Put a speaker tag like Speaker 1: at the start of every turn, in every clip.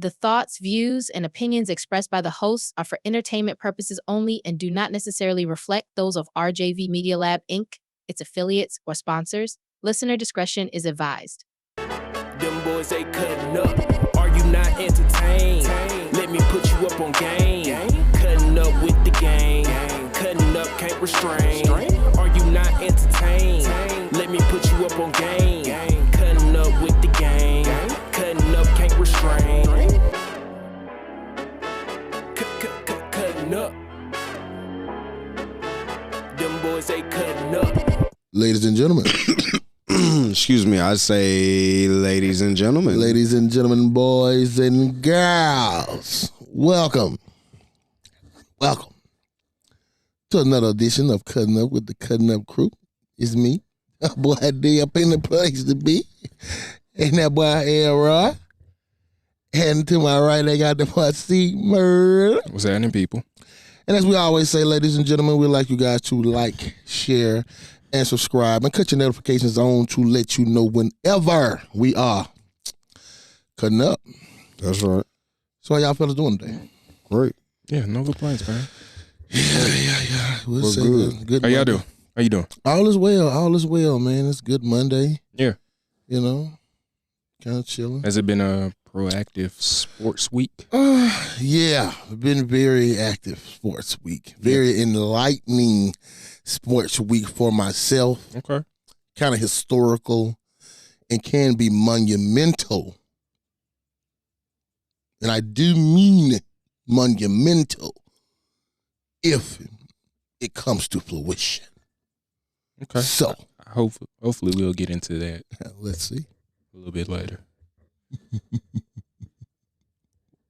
Speaker 1: The thoughts, views, and opinions expressed by the hosts are for entertainment purposes only and do not necessarily reflect those of RJV Media Lab, Inc., its affiliates, or sponsors. Listener discretion is advised.
Speaker 2: Them boys, they cutting up. Are you not entertained? Let me put you up on game. Cutting up with the gang. Cutting up, can't restrain. Are you not entertained? Let me put you up on game. Cutting up with the gang. Cutting up, can't restrain. Cutting up. Them boys, they cutting up.
Speaker 3: Ladies and gentlemen.
Speaker 4: Excuse me, I say ladies and gentlemen.
Speaker 3: Ladies and gentlemen, boys and girls. Welcome to another edition of Cutting Up with the Cutting Up Crew. It's me, boy D up in the place to be. And that boy Roy. And to my right, I got the boy C Merle.
Speaker 5: What's happening, people?
Speaker 3: And as we always say, ladies and gentlemen, we'd like you guys to like, share, and subscribe, and cut your notifications on to let you know whenever we are cutting up.
Speaker 4: That's right.
Speaker 3: So how y'all fellas doing today?
Speaker 4: Great.
Speaker 5: Yeah, no complaints, man.
Speaker 3: Yeah. We'll say
Speaker 4: good.
Speaker 3: good
Speaker 5: How y'all
Speaker 3: Monday.
Speaker 5: doing? How you doing?
Speaker 3: All is well, man. It's good Monday.
Speaker 5: Yeah.
Speaker 3: You know, kind of chilling.
Speaker 5: Has it been a proactive sports week?
Speaker 3: Yeah, been very active sports week. Very enlightening sports week for myself.
Speaker 5: Okay.
Speaker 3: Kind of historical and can be monumental. And I do mean monumental if it comes to fruition.
Speaker 5: Okay.
Speaker 3: So,
Speaker 5: hopefully we'll get into that
Speaker 3: let's see.
Speaker 5: a little bit later.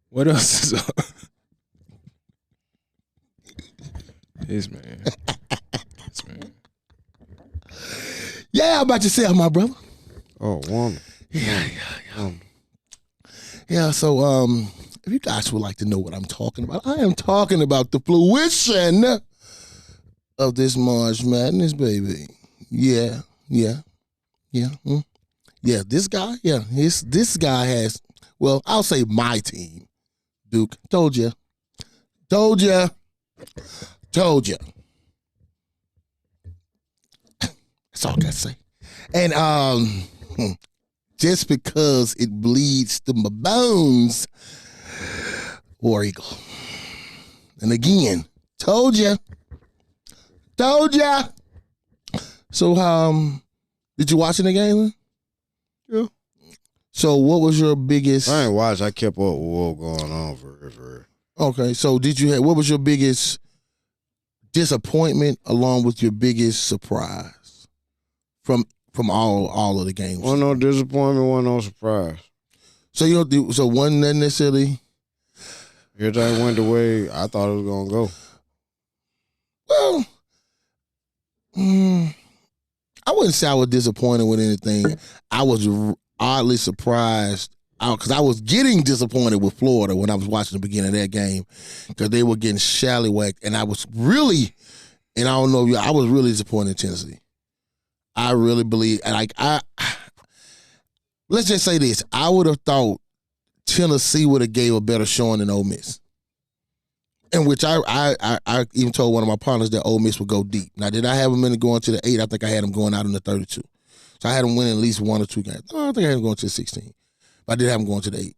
Speaker 5: What else is up? This man.
Speaker 3: Yeah, how about yourself, my brother?
Speaker 4: Oh, woman.
Speaker 3: Yeah. Yeah, so if you guys would like to know what I'm talking about, I am talking about the fruition of this March Madness, baby. Yeah. This guy, this guy has, well, I'll say my team, Duke. Told ya. That's all I gotta say. And just because it bleeds through my bones, War Eagle. And again, told ya. So, did you watch the game?
Speaker 4: Yeah.
Speaker 3: So, what was your biggest?
Speaker 4: I ain't watched. I kept up with what was going on for.
Speaker 3: Okay, so what was your biggest disappointment along with your biggest surprise from all of the games?
Speaker 4: Wasn't no disappointment, wasn't no surprise.
Speaker 3: So so wasn't that necessarily?
Speaker 4: Everything went the way I thought it was gonna go.
Speaker 3: Well, I wouldn't say I was disappointed with anything. I was oddly surprised because I was getting disappointed with Florida when I was watching the beginning of that game because they were getting shallywhacked, and I was really, and I don't know, I was really disappointed in Tennessee. I really believe, and let's just say this: I would have thought Tennessee would have gave a better showing than Ole Miss. In which I even told one of my partners that Ole Miss would go deep. Now, did I have them in going to the 8? I think I had them going out in the 32. So I had them winning at least 1 or 2 games. I don't think I had them going to the 16. But I did have them going to the 8.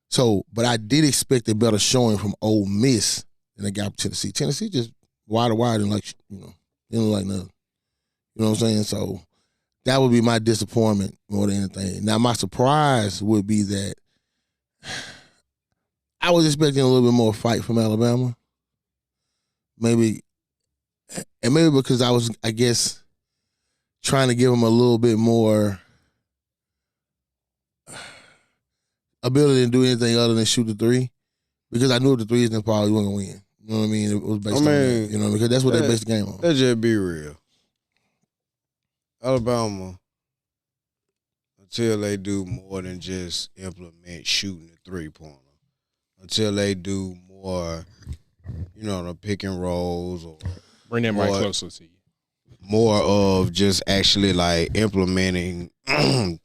Speaker 3: So, but I did expect a better showing from Ole Miss than they got from Tennessee. Tennessee just wide and like, they don't like nothing. You know what I'm saying? So that would be my disappointment more than anything. Now, my surprise would be that I was expecting a little bit more fight from Alabama. Maybe because I was, I guess, trying to give them a little bit more ability to do anything other than shoot the 3. Because I knew if the 3 isn't probably wasn't going to win. You know what I mean? It was based on that. You know, because that's what they based the game on.
Speaker 4: Let's just be real. Alabama, until they do more than just implement shooting the 3-pointer, until they do more, the pick and rolls or
Speaker 5: bring that mic closer to you.
Speaker 4: More of just actually like implementing the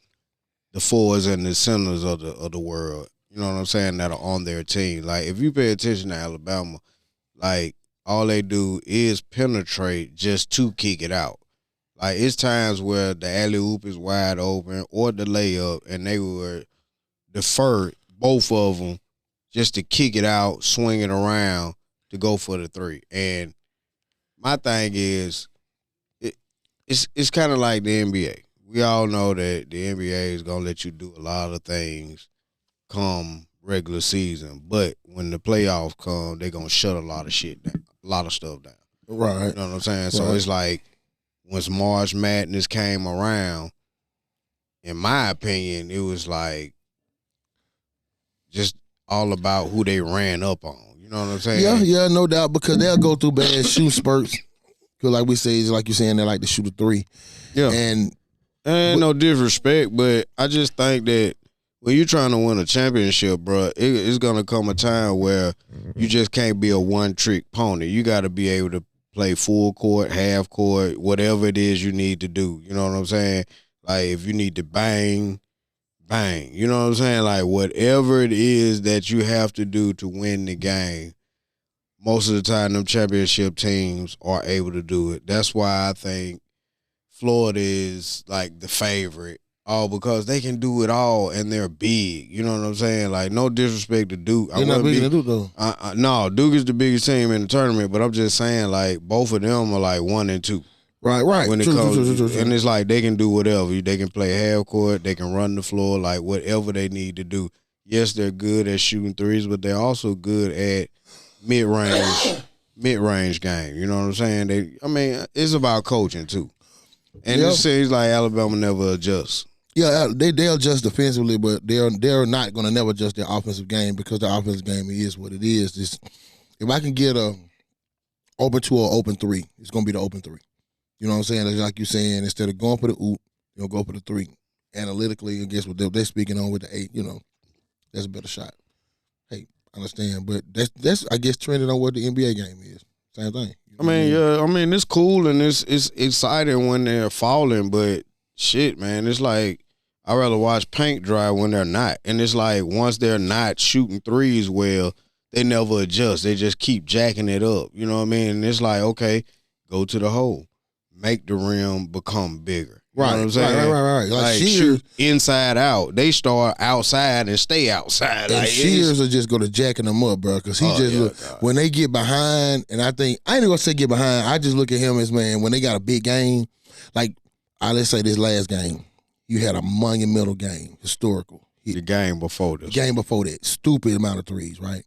Speaker 4: forwards and the centers of the world. you know what I'm saying, that are on their team. Like, if you pay attention to Alabama, like, all they do is penetrate just to kick it out. Like, it's times where the alley-oop is wide open or the layup, and they would defer both of them just to kick it out, swing it around to go for the three. And my thing is, it's kind of like the NBA. We all know that the NBA is going to let you do a lot of things come regular season, but when the playoffs come, they're going to shut a lot of shit down, a lot of stuff down.
Speaker 3: Right.
Speaker 4: You know what I'm saying?
Speaker 3: Right.
Speaker 4: So it's like, once March Madness came around, in my opinion, it was like just all about who they ran up on. You know what I'm saying?
Speaker 3: Yeah, no doubt, because they'll go through bad shoot spurts. Because like we say, like you're saying, they like to shoot a three.
Speaker 4: Yeah.
Speaker 3: And
Speaker 4: ain't no disrespect, but I just think that when you're trying to win a championship, bro, it's going to come a time where you just can't be a one-trick pony. You got to be able to play full court, half court, whatever it is you need to do. You know what I'm saying? Like, if you need to bang, bang. You know what I'm saying? Like, whatever it is that you have to do to win the game, most of the time them championship teams are able to do it. That's why I think Florida is, like, the favorite. Oh, because they can do it all and they're big. You know what I'm saying? Like, no disrespect to Duke.
Speaker 3: they're not big to Duke, though.
Speaker 4: No, Duke is the biggest team in the tournament, but I'm just saying, like, both of them are like 1 and 2.
Speaker 3: Right.
Speaker 4: When it comes, and it's like they can do whatever. They can play half court. They can run the floor, like whatever they need to do. Yes, they're good at shooting threes, but they're also good at mid-range game. You know what I'm saying? It's about coaching too. And it seems like Alabama never adjusts.
Speaker 3: Yeah, they'll adjust defensively, but they're not going to never adjust their offensive game, because their offensive game is what it is. Just, if I can get a open 2 or open 3, it's going to be the open 3. You know what I'm saying? It's like you're saying, instead of going for the oop, go for the 3. Analytically, I guess what they're speaking on with the 8, that's a better shot. Hey, I understand, but that's I guess trending on what the NBA game is. Same thing.
Speaker 4: It's cool and it's exciting when they're falling, but shit, man, it's like I'd rather watch paint dry when they're not. And it's like once they're not shooting threes well, they never adjust. They just keep jacking it up. You know what I mean? And it's like, okay, go to the hole. Make the rim become bigger. You know what I'm saying?
Speaker 3: Right.
Speaker 4: Like shoot inside out. They start outside and stay outside.
Speaker 3: And
Speaker 4: like,
Speaker 3: Shears will just go to jacking them up, bro, because when they get behind, and I ain't gonna say get behind, I just look at him as, man, when they got a big game, like, let's say this last game, you had a monumental game, historical.
Speaker 4: The game before this.
Speaker 3: Game before that, stupid amount of threes, right?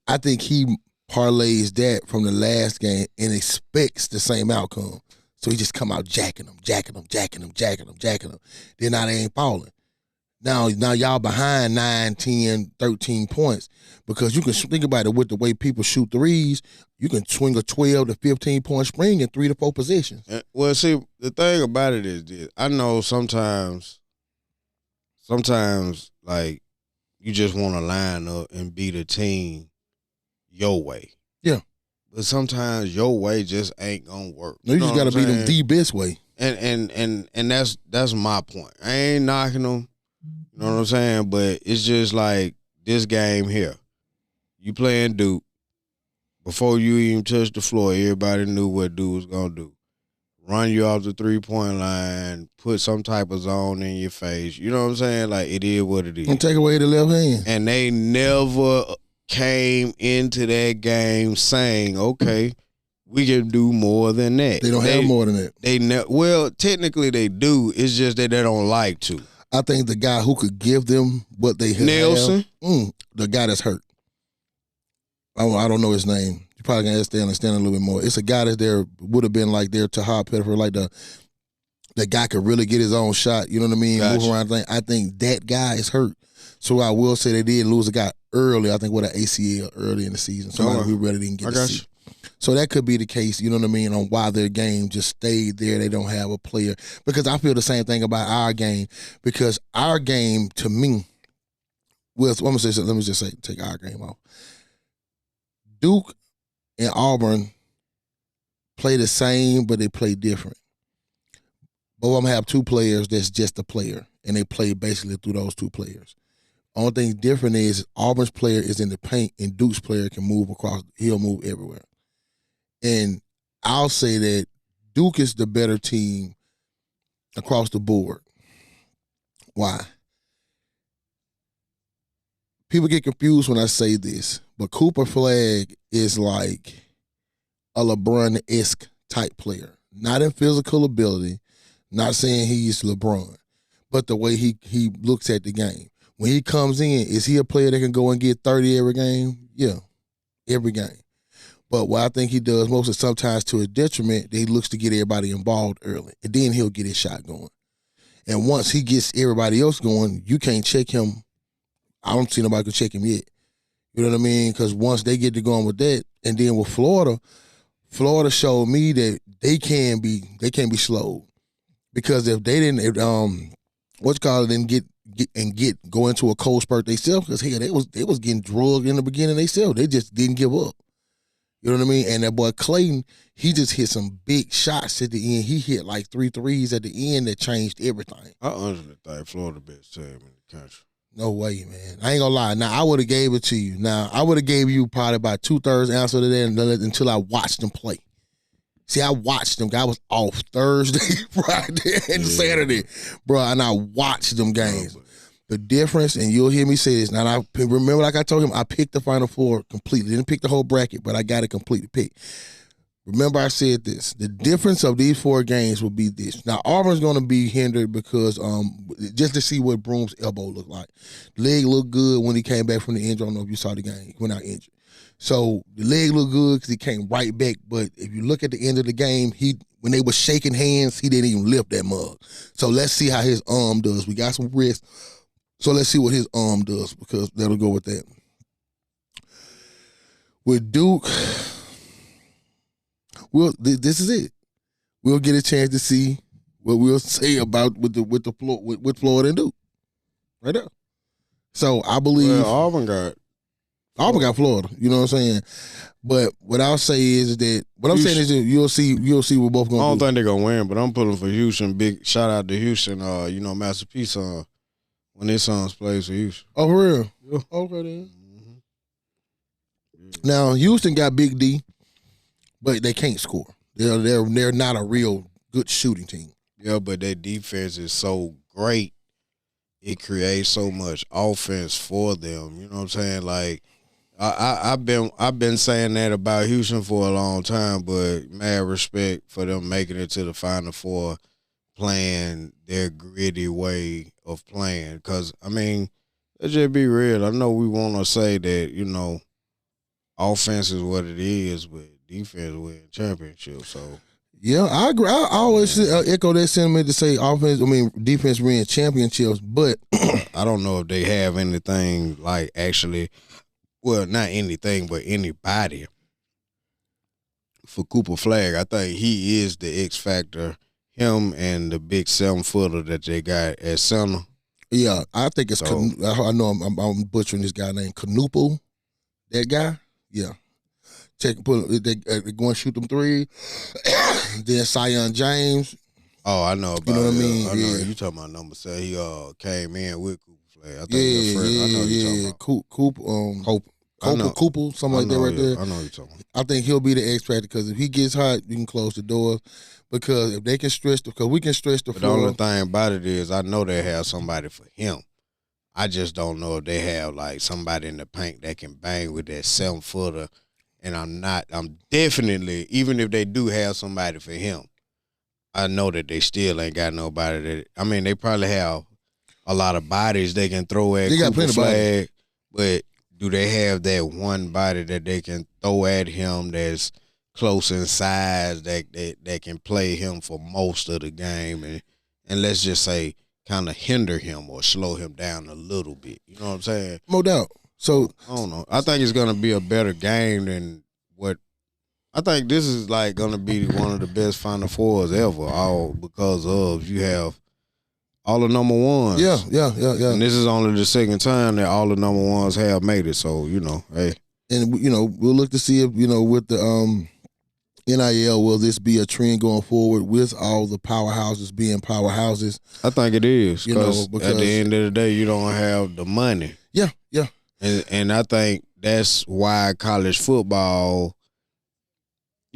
Speaker 3: I think he parlays that from the last game and expects the same outcome. So he just come out jacking them. Then now they ain't falling. Now y'all behind 9, 10, 13 points, because you can think about it, with the way people shoot threes, you can swing a 12 to 15-point spring in 3 to 4 positions.
Speaker 4: Well, see, the thing about it is this. I know sometimes, like, you just want to line up and beat a team your way.
Speaker 3: Yeah.
Speaker 4: But sometimes your way just ain't gonna work.
Speaker 3: No, you just gotta beat them the best way.
Speaker 4: And that's my point. I ain't knocking them. You know what I'm saying? But it's just like this game here. You playing Duke. Before you even touch the floor, everybody knew what Duke was gonna do. Run you off the 3-point line, put some type of zone in your face. You know what I'm saying? Like, it is what it is.
Speaker 3: And take away the left hand.
Speaker 4: And they never came into that game saying, okay, we can do more than that.
Speaker 3: They don't have more than that.
Speaker 4: Well, technically they do. It's just that they don't like to.
Speaker 3: I think the guy who could give them what they have,
Speaker 4: Nelson,
Speaker 3: the guy that's hurt. I don't know his name. You probably can understand a little bit more. It's a guy that would have been like their Tahad Pettiford, like the guy could really get his own shot. You know what I mean?
Speaker 4: Gotcha.
Speaker 3: Move around. I think that guy is hurt. So I will say they did lose a guy early, I think, with an ACL early in the season. Somebody we really didn't get to see. So that could be the case, you know what I mean, on why their game just stayed there. They don't have a player. Because I feel the same thing about our game. Because our game, to me, let me just say, take our game off. Duke and Auburn play the same, but they play different. Both of them have 2 players that's just a player, and they play basically through those 2 players. Only thing different is Auburn's player is in the paint and Duke's player can move across. He'll move everywhere. And I'll say that Duke is the better team across the board. Why? People get confused when I say this, but Cooper Flag is like a LeBron-esque type player. Not in physical ability, not saying he's LeBron, but the way he looks at the game. When he comes in, is he a player that can go and get 30 every game? Yeah, every game. But what I think he does most of sometimes to his detriment, that he looks to get everybody involved early, and then he'll get his shot going. And once he gets everybody else going, you can't check him. I don't see nobody can check him yet. You know what I mean? Because once they get to going with that, and then with Florida showed me that they can be slowed. Because if they didn't, go into a cold spurt themselves, because hey, they was getting drugged in the beginning themselves. They just didn't give up. You know what I mean? And that boy Clayton, he just hit some big shots at the end. He hit like 3 threes at the end that changed everything.
Speaker 4: I honestly think Florida best team in the country.
Speaker 3: No way, man. I ain't gonna lie. Now, I would have gave it to you. Now, I would have gave you probably about 2/3 answer to that until I watched them play. See, I watched them. I was off Thursday, Friday, and Saturday, bro, and I watched them games. The difference, and you'll hear me say this, now I remember like I told him, I picked the Final Four completely. Didn't pick the whole bracket, but I got it completely picked. Remember I said this. The difference of these 4 games will be this. Now, Auburn's going to be hindered because just to see what Broom's elbow looked like. Leg looked good when he came back from the injury. I don't know if you saw the game. He went out injured. So the leg looked good because he came right back. But if you look at the end of the game, when they were shaking hands, he didn't even lift that mug. So let's see how his arm does. We got some wrist. So let's see what his arm does because that'll go with that. With Duke, this is it. We'll get a chance to see what we'll say about with Florida and Duke, right there. So I believe
Speaker 4: Auburn got
Speaker 3: Florida. You know what I'm saying? But what I'll say is that that you'll see we're both going.
Speaker 4: I don't think they're gonna win, but I'm pulling for Houston. Big shout out to Houston. Master P son when his sons plays for Houston.
Speaker 3: Oh, for real?
Speaker 4: Yeah.
Speaker 3: Okay then. Mm-hmm. Now Houston got Big D. But they can't score. They're not a real good shooting team.
Speaker 4: Yeah, but their defense is so great. It creates so much offense for them. You know what I'm saying? Like I've been saying that about Houston for a long time, but mad respect for them making it to the Final Four, playing their gritty way of playing. Because I mean, let's just be real. I know we want to say that offense is what it is, but defense win championship. So
Speaker 3: yeah, I agree. I always echo that sentiment to say defense win championships, but
Speaker 4: I don't know if they have anything like actually, well, not anything, but anybody for Cooper Flag. I think he is the X factor. Him and the big 7-footer that they got at center.
Speaker 3: Yeah, I think it's. I know I'm butchering this guy named Canupo. That guy, yeah. They go and shoot them 3. Then Zion James.
Speaker 4: Oh, I know about
Speaker 3: you know what I mean?
Speaker 4: I know you talking about number 7. He came in with Cooper Flag. I think I know you talking about.
Speaker 3: Cooper, something like that right there.
Speaker 4: I know you talking about.
Speaker 3: I think he'll be the X factor because if he gets hot, you can close the door. Because if they can stretch because we can stretch the floor.
Speaker 4: The only thing about it is I know they have somebody for him. I just don't know if they have like somebody in the paint that can bang with that 7-footer. And I'm definitely, even if they do have somebody for him, I know that they still ain't got nobody they probably have a lot of bodies they can throw at Cooper Flag, but do they have that one body that they can throw at him that's close in size that can play him for most of the game and let's just say kind of hinder him or slow him down a little bit. You know what I'm saying?
Speaker 3: No doubt. So
Speaker 4: I don't know. I think it's gonna be a better game than what. I think this is like gonna be one of the best Final Fours ever. All because of you have all the number ones.
Speaker 3: Yeah.
Speaker 4: And this is only the second time that all the number ones have made it. So hey.
Speaker 3: And we'll look to see if with the NIL, will this be a trend going forward with all the powerhouses being powerhouses?
Speaker 4: I think it is
Speaker 3: Because
Speaker 4: at the end of the day, you don't have the money.
Speaker 3: Yeah.
Speaker 4: And I think that's why college football,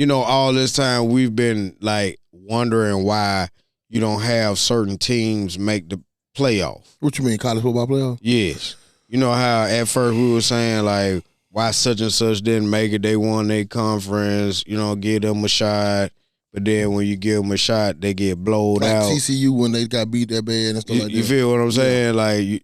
Speaker 4: all this time we've been like wondering why you don't have certain teams make the playoff.
Speaker 3: What you mean, college football playoff?
Speaker 4: Yes. You know how at first we were saying like why such and such didn't make it, they won their conference, give them a shot. But then when you give them a shot, they get blowed out.
Speaker 3: TCU when they got beat that bad and stuff like that.
Speaker 4: You feel what I'm saying? Like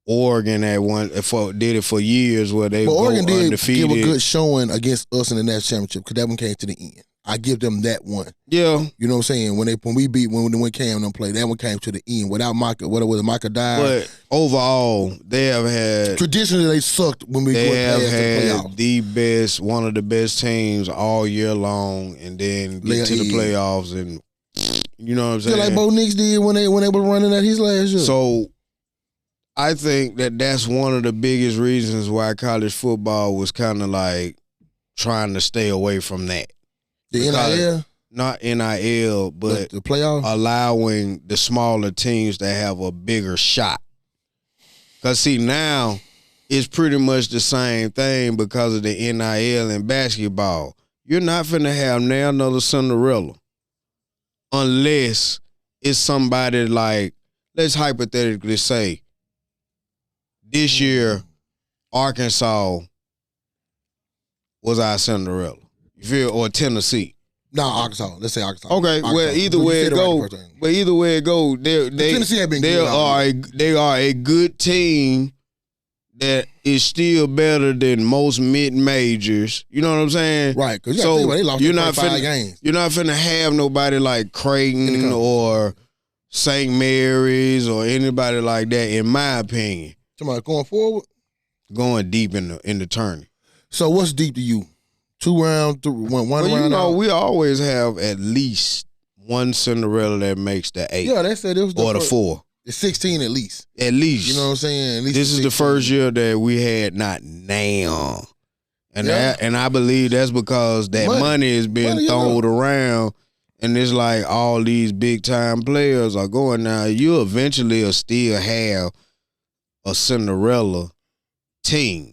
Speaker 4: Oregon did it for years where they go
Speaker 3: Oregon did
Speaker 4: undefeated.
Speaker 3: give a good showing against us in the national championship because that one came to the end. I give them that one.
Speaker 4: Yeah.
Speaker 3: You know what I'm saying? When Cam and them played, that one came to the end without Micah. Micah died?
Speaker 4: But overall, they have had
Speaker 3: traditionally they sucked when we
Speaker 4: they
Speaker 3: went
Speaker 4: have
Speaker 3: past the playoffs.
Speaker 4: had one of the best teams all year long, and then get to the playoffs, and you know what I'm saying?
Speaker 3: Yeah, like Bo Nix did when they were running at his last year.
Speaker 4: So I think that's one of the biggest reasons why college football was kind of like trying to stay away from that.
Speaker 3: The NIL?
Speaker 4: Not NIL, but
Speaker 3: the playoff?
Speaker 4: Allowing the smaller teams to have a bigger shot. Because, see, now it's pretty much the same thing because of the NIL and basketball. You're not finna have now another Cinderella unless it's somebody like, let's hypothetically say, this year, Arkansas was our Cinderella. You feel, or Tennessee.
Speaker 3: No, Arkansas. Let's say Arkansas.
Speaker 4: Okay,
Speaker 3: Arkansas.
Speaker 4: well, either way it go,
Speaker 3: Tennessee have been good.
Speaker 4: They are a good team that is still better than most mid majors. You know what I'm saying?
Speaker 3: Right. Because they lost 5 games.
Speaker 4: You're not finna have nobody like Creighton or St. Mary's or anybody like that. In my opinion,
Speaker 3: somebody going forward,
Speaker 4: going deep in the tournament.
Speaker 3: So what's deep to you? 2 round, one round. Out?
Speaker 4: We always have at least one Cinderella that makes the 8.
Speaker 3: Yeah, they said it was
Speaker 4: the 4.
Speaker 3: It's 16 at least.
Speaker 4: At least.
Speaker 3: You know what I'm saying? At least
Speaker 4: this is the first year that we had not now. And and I believe that's because that money is being thrown around, and it's like all these big time players are going now. You eventually will still have a Cinderella team.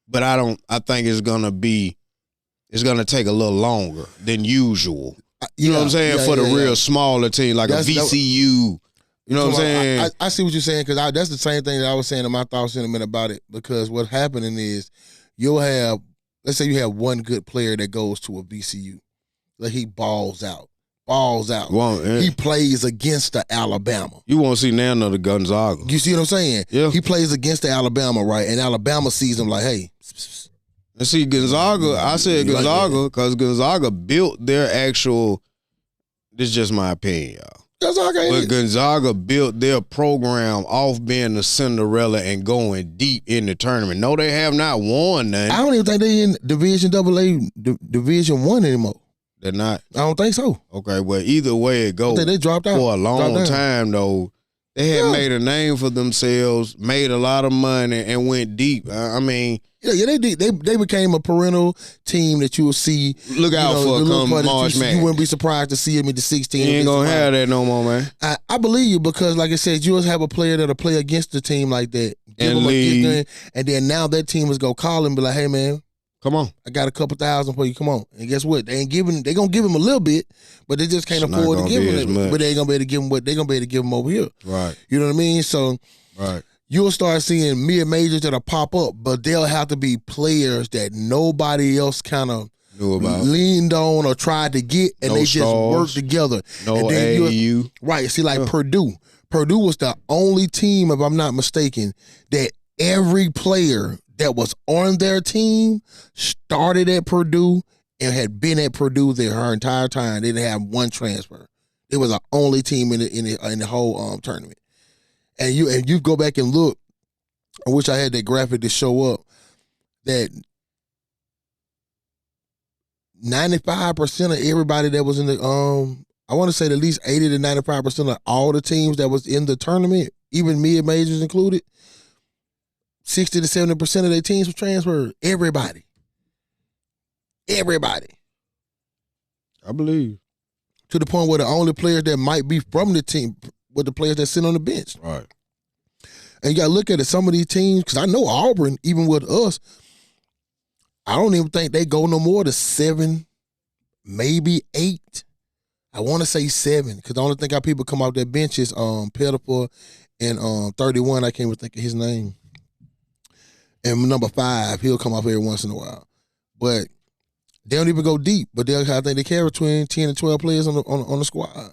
Speaker 4: But I think it's gonna take a little longer than usual. You know what I'm saying? For the real smaller team, like a VCU. You know what I'm saying?
Speaker 3: I see what you're saying, because that's the same thing that I was saying in my thought sentiment about it. Because what's happening is you'll have, let's say you have one good player that goes to a VCU. Like he balls out. He plays against the Alabama.
Speaker 4: You won't see now another Gonzaga.
Speaker 3: You see what I'm saying?
Speaker 4: Yeah.
Speaker 3: He plays against the Alabama, right? And Alabama sees him like, hey.
Speaker 4: And see, Gonzaga, I said Gonzaga because Gonzaga built their actual, this is just my opinion, y'all. But Gonzaga built their program off being a Cinderella and going deep in the tournament. No, they have not won none.
Speaker 3: I don't even think they in Division AA, Division 1 anymore.
Speaker 4: They're not?
Speaker 3: I don't think so.
Speaker 4: Okay, well, either way it goes.
Speaker 3: They dropped out.
Speaker 4: For a long time, though, they had made a name for themselves, made a lot of money, and went deep. I mean...
Speaker 3: Yeah, they did. They became a perennial team that you will see.
Speaker 4: Look out for come March Madness.
Speaker 3: You wouldn't be surprised to see him in the 16.
Speaker 4: You ain't going to have that no more, man.
Speaker 3: I believe you, because, like I said, you'll have a player that'll play against the team like that. Give him a gift, and then now that team is going to call him and be like, hey, man.
Speaker 4: Come on.
Speaker 3: I got a couple thousand for you. Come on. And guess what? They going to give him a little bit, but they just can't afford to give him it. But they ain't going to be able to give him what they're going to be able to give him over here.
Speaker 4: Right.
Speaker 3: You know what I mean? So,
Speaker 4: right.
Speaker 3: You'll start seeing mid-majors that'll pop up, but they'll have to be players that nobody else kind of leaned on or tried to get, and they just work together.
Speaker 4: No AAU.
Speaker 3: Right. See, like Purdue. Purdue was the only team, if I'm not mistaken, that every player that was on their team started at Purdue and had been at Purdue their entire time. They didn't have one transfer. It was the only team in the whole tournament. And you go back and look. I wish I had that graphic to show up. That 95% of everybody that was in the I want to say at least 80 to 95% of all the teams that was in the tournament, even mid majors included, 60 to 70% of their teams were transferred. Everybody.
Speaker 4: I believe.
Speaker 3: To the point where the only players that might be from the team were the players that sit on the bench.
Speaker 4: Right.
Speaker 3: And you got to look at it. Some of these teams, because I know Auburn, even with us, I don't even think they go no more to 7, maybe 8. I want to say 7, because the only thing people come off that bench is Pettifer and 31. I can't even think of his name. And number 5, he'll come off every once in a while. But they don't even go deep. But I think they carry between 10 and 12 players on the squad.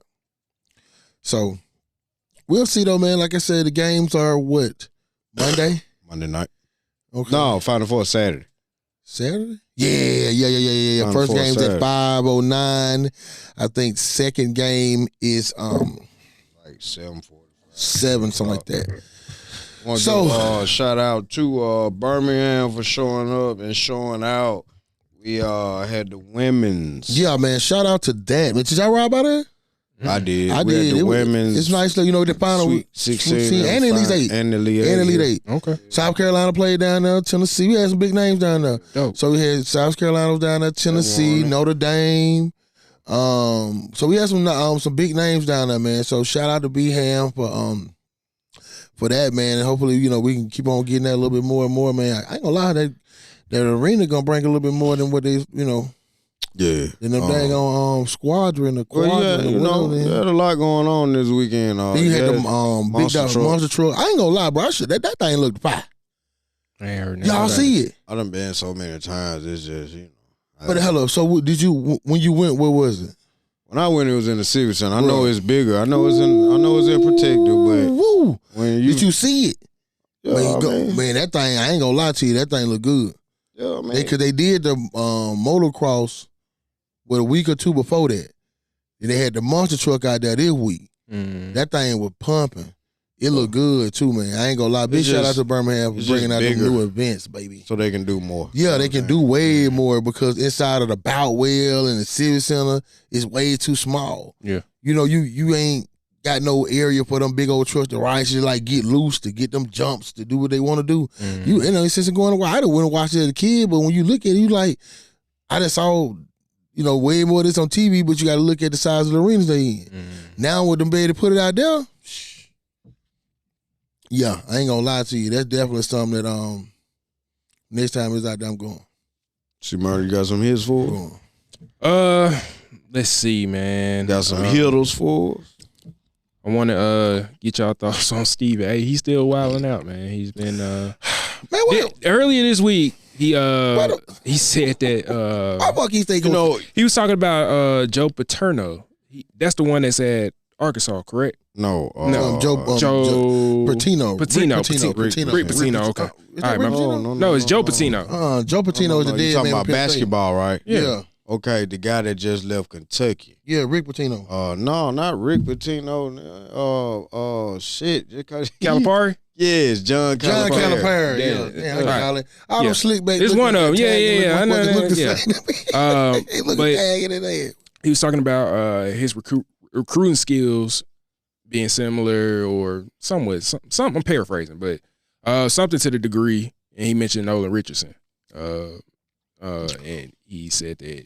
Speaker 3: So we'll see though, man. Like I said, the games are what? Monday?
Speaker 4: Monday night.
Speaker 3: Okay.
Speaker 4: No, Final Four Saturday.
Speaker 3: Saturday? Yeah. First game's
Speaker 4: Saturday.
Speaker 3: at 5:09. I think second game is
Speaker 4: Like 7:45.
Speaker 3: 7, something like that.
Speaker 4: Want to
Speaker 3: So-
Speaker 4: shout out to Birmingham for showing up and showing out. We had the women's.
Speaker 3: Yeah, man. Shout out to that. Did y'all ride by there?
Speaker 4: I did.
Speaker 3: I
Speaker 4: We had
Speaker 3: did.
Speaker 4: the women's.
Speaker 3: It's nice, you know, the final
Speaker 4: Sweet 16
Speaker 3: and the Elite 8.
Speaker 4: And the Elite 8.
Speaker 3: And Elite 8.
Speaker 5: Okay.
Speaker 3: South Carolina played down there. Tennessee. We had some big names down there.
Speaker 5: Dope.
Speaker 3: So we had South Carolina was down there, Tennessee,
Speaker 4: Won it.
Speaker 3: Notre Dame. So we had some big names down there, man. So shout out to B-Ham for that, man. And hopefully, you know, we can keep on getting that a little bit more and more, man. I ain't gonna lie, that arena gonna bring a little bit more than what they, you know,
Speaker 4: Yeah.
Speaker 3: than them daggone squadron or
Speaker 4: Well,
Speaker 3: quadrant.
Speaker 4: you
Speaker 3: or
Speaker 4: know,
Speaker 3: whatever.
Speaker 4: you had a lot going on this weekend.
Speaker 3: Then you had the big
Speaker 4: Monster
Speaker 3: dog
Speaker 4: truck.
Speaker 3: monster truck. I ain't gonna lie, bro. That thing looked fire.
Speaker 5: I ain't heard
Speaker 3: Y'all see it?
Speaker 4: I done been so many times. It's just, you know.
Speaker 3: But hello, so did you when you went? Where was it?
Speaker 4: When I went, it was in the Civic Center. I know
Speaker 3: Right.
Speaker 4: it's bigger. I know it's in Protective, but
Speaker 3: Woo.
Speaker 4: when you,
Speaker 3: Did you see it?
Speaker 4: yeah,
Speaker 3: Man, that thing, I ain't gonna lie to you, that thing look good.
Speaker 4: yeah, man.
Speaker 3: Cause they did the motocross a week or 2 before that. And they had the monster truck out there this week.
Speaker 5: Mm.
Speaker 3: That thing was pumping. It looked good too, man. I ain't gonna lie. Big
Speaker 4: It's
Speaker 3: shout out
Speaker 4: just-
Speaker 3: to Birmingham for
Speaker 4: it's
Speaker 3: bringing
Speaker 4: just
Speaker 3: out the
Speaker 4: bigger.
Speaker 3: new events, baby.
Speaker 4: So they can do more.
Speaker 3: Yeah, they can do way more because inside of the Boutwell and the Civic Center is way too small.
Speaker 5: Yeah.
Speaker 3: You know, you ain't got no area for them big old trucks to ride, just like get loose to get them jumps to do what they want to do.
Speaker 5: Mm.
Speaker 3: You know, since it's going away, I done went and watched it as a kid, but when you look at it, you like, I just saw, you know, way more of this on TV, but you got to look at the size of the arenas they in. Now with them being able to put it out there, yeah, I ain't gonna lie to you. That's definitely something that next time it's out there, I'm going.
Speaker 4: See, Murray, you got some hits for us?
Speaker 3: Going.
Speaker 5: Let's see, man.
Speaker 4: Got some hitters for us?
Speaker 5: I want to get y'all thoughts on Steve. Hey, he's still wilding out, man. He's been
Speaker 3: Man, what?
Speaker 5: earlier this week. He
Speaker 3: What
Speaker 5: he said that
Speaker 3: Why fuck he stay
Speaker 4: You
Speaker 3: going?
Speaker 4: know,
Speaker 5: he was talking about Joe Paterno. That's the one that's at Arkansas, correct?
Speaker 4: no.
Speaker 5: No,
Speaker 3: Joe Patino.
Speaker 5: Rick Pitino, okay. All right, my- No, it's Joe Patino.
Speaker 3: Joe Patino is the
Speaker 4: You
Speaker 3: dead
Speaker 4: talking
Speaker 3: man.
Speaker 4: about
Speaker 3: from Penn State.
Speaker 4: basketball, right?
Speaker 3: Yeah.
Speaker 4: Okay, the guy that just left Kentucky.
Speaker 3: Yeah, Rick Pitino.
Speaker 4: No, not Rick Pitino. Shit.
Speaker 5: Calipari?
Speaker 4: Yes, John
Speaker 3: John
Speaker 4: Calipari.
Speaker 3: Calipari.
Speaker 5: Yeah.
Speaker 3: Yeah. Damn, I
Speaker 5: Right.
Speaker 3: call it. All
Speaker 5: Yeah.
Speaker 3: them slick back.
Speaker 5: There's
Speaker 3: looking
Speaker 5: one
Speaker 3: at
Speaker 5: of them.
Speaker 3: that
Speaker 5: Yeah,
Speaker 3: tag and
Speaker 5: yeah, I know
Speaker 3: look
Speaker 5: that,
Speaker 3: the
Speaker 5: yeah.
Speaker 3: same. They look
Speaker 5: But-
Speaker 3: tagging in there.
Speaker 5: He was talking about his recruiting skills being similar or somewhat. Some I'm paraphrasing, but something to the degree. And he mentioned Nolan Richardson, and he said that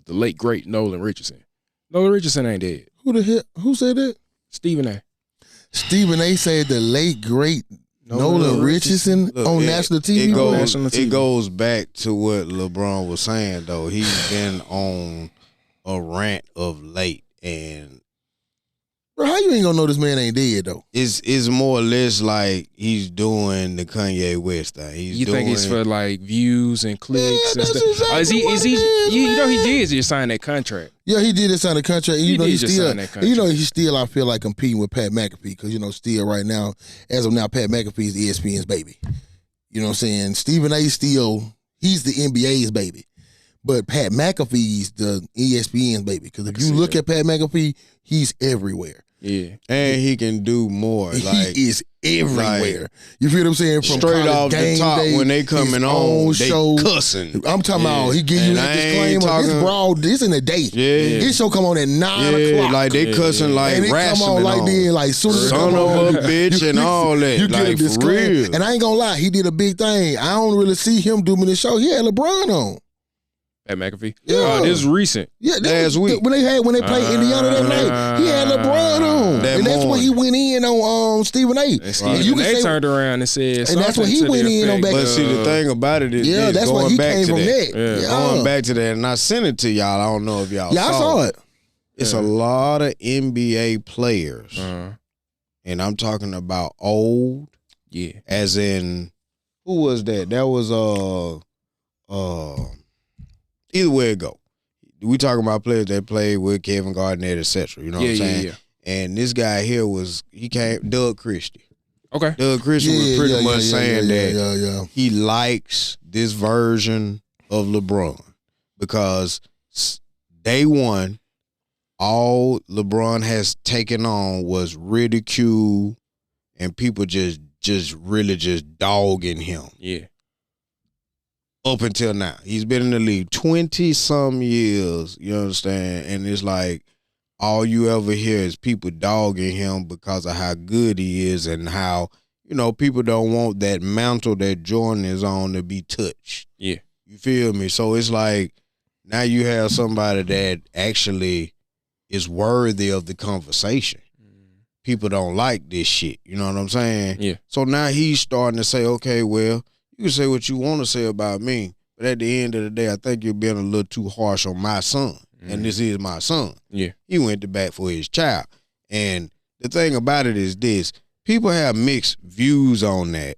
Speaker 5: the late great Nolan Richardson. Nolan Richardson ain't dead.
Speaker 3: Who said that?
Speaker 5: Stephen A.
Speaker 3: Stephen A. said the late great Nolan Richardson
Speaker 4: Look,
Speaker 3: on national TV.
Speaker 5: National
Speaker 4: It
Speaker 5: TV.
Speaker 4: goes back to what LeBron was saying, though. He's been on a rant of late, and
Speaker 3: Bro, how you ain't gonna know this man ain't dead though?
Speaker 4: it's more or less like he's doing the Kanye West thing.
Speaker 5: You think it's for like views and clicks and
Speaker 3: that's
Speaker 5: stuff?
Speaker 3: exactly
Speaker 5: Is he?
Speaker 3: what
Speaker 5: Is
Speaker 3: it
Speaker 5: he?
Speaker 3: is,
Speaker 5: You know he
Speaker 3: man.
Speaker 5: did just sign that contract.
Speaker 3: Yeah, he did sign a contract.
Speaker 5: He
Speaker 3: You know,
Speaker 5: did
Speaker 3: he's
Speaker 5: just
Speaker 3: still,
Speaker 5: sign that
Speaker 3: you know,
Speaker 5: contract.
Speaker 3: he's still, I feel like, competing with Pat McAfee because, you know, still right now, as of now, Pat McAfee is ESPN's baby. You know what I'm saying? Stephen A. still, he's the NBA's baby. But Pat McAfee's the ESPN's baby. Because if you
Speaker 5: see
Speaker 3: look
Speaker 5: that.
Speaker 3: at Pat McAfee, he's everywhere.
Speaker 5: Yeah.
Speaker 4: and he can do more. Like
Speaker 3: he is everywhere. You feel what I'm saying? From
Speaker 4: straight
Speaker 3: College
Speaker 4: off the
Speaker 3: Game
Speaker 4: top
Speaker 3: Day,
Speaker 4: when they
Speaker 3: his
Speaker 4: coming
Speaker 3: own
Speaker 4: on, they
Speaker 3: show.
Speaker 4: cussing.
Speaker 3: I'm talking
Speaker 4: Yeah.
Speaker 3: about he give you
Speaker 4: And
Speaker 3: that
Speaker 4: I ain't
Speaker 3: disclaimer. This
Speaker 4: talking-
Speaker 3: broad, this in the day.
Speaker 4: Yeah.
Speaker 3: His show come on at 9
Speaker 4: Yeah,
Speaker 3: o'clock.
Speaker 4: like they cussing like
Speaker 3: and it come
Speaker 4: wrestling
Speaker 3: on like then, like soon as it
Speaker 4: son
Speaker 3: come
Speaker 4: of
Speaker 3: on,
Speaker 4: a bitch and all that.
Speaker 3: You get a
Speaker 4: Like, for
Speaker 3: disclaimer.
Speaker 4: real.
Speaker 3: And I ain't gonna lie, he did a big thing. I don't really see him doing this show. He had LeBron on.
Speaker 5: At McAfee?
Speaker 3: Yeah.
Speaker 5: This is recent.
Speaker 3: Yeah,
Speaker 4: Last week.
Speaker 3: when they played Indiana that night, he had LeBron on,
Speaker 4: That
Speaker 3: and that's when he went in on Stephen A.
Speaker 5: And Stephen A. turned around and said,
Speaker 3: and that's what he went in on back.
Speaker 4: But see, the thing about it is,
Speaker 3: that's what
Speaker 4: going
Speaker 3: he
Speaker 4: back
Speaker 3: came
Speaker 4: to
Speaker 3: from
Speaker 4: that.
Speaker 3: that. Yeah.
Speaker 4: Going back to that, and I sent it to y'all. I don't know if y'all
Speaker 3: I saw it.
Speaker 4: It's a lot of NBA players, and I'm talking about old.
Speaker 5: Yeah.
Speaker 4: As in, who was that? That was either way it go. We talking about players that played with Kevin Garnett, etc. You know what I'm saying?
Speaker 5: Yeah.
Speaker 4: And this guy here came Doug Christie.
Speaker 5: Okay.
Speaker 4: Doug Christie was pretty much saying that
Speaker 3: he
Speaker 4: he likes this version of LeBron because day one, all LeBron has taken on was ridicule and people just really dogging him.
Speaker 5: Yeah.
Speaker 4: Up until now. He's been in the league 20-some years, you understand? And it's like all you ever hear is people dogging him because of how good he is and how, people don't want that mantle that Jordan is on to be touched.
Speaker 5: Yeah.
Speaker 4: You feel me? So it's like now you have somebody that actually is worthy of the conversation. People don't like this shit. You know what I'm saying?
Speaker 5: Yeah.
Speaker 4: So now he's starting to say, okay, well, you can say what you want to say about me, but at the end of the day, I think you're being a little too harsh on my son, and this is my son.
Speaker 5: Yeah.
Speaker 4: He went to bat for his child. And the thing about it is this. People have mixed views on that,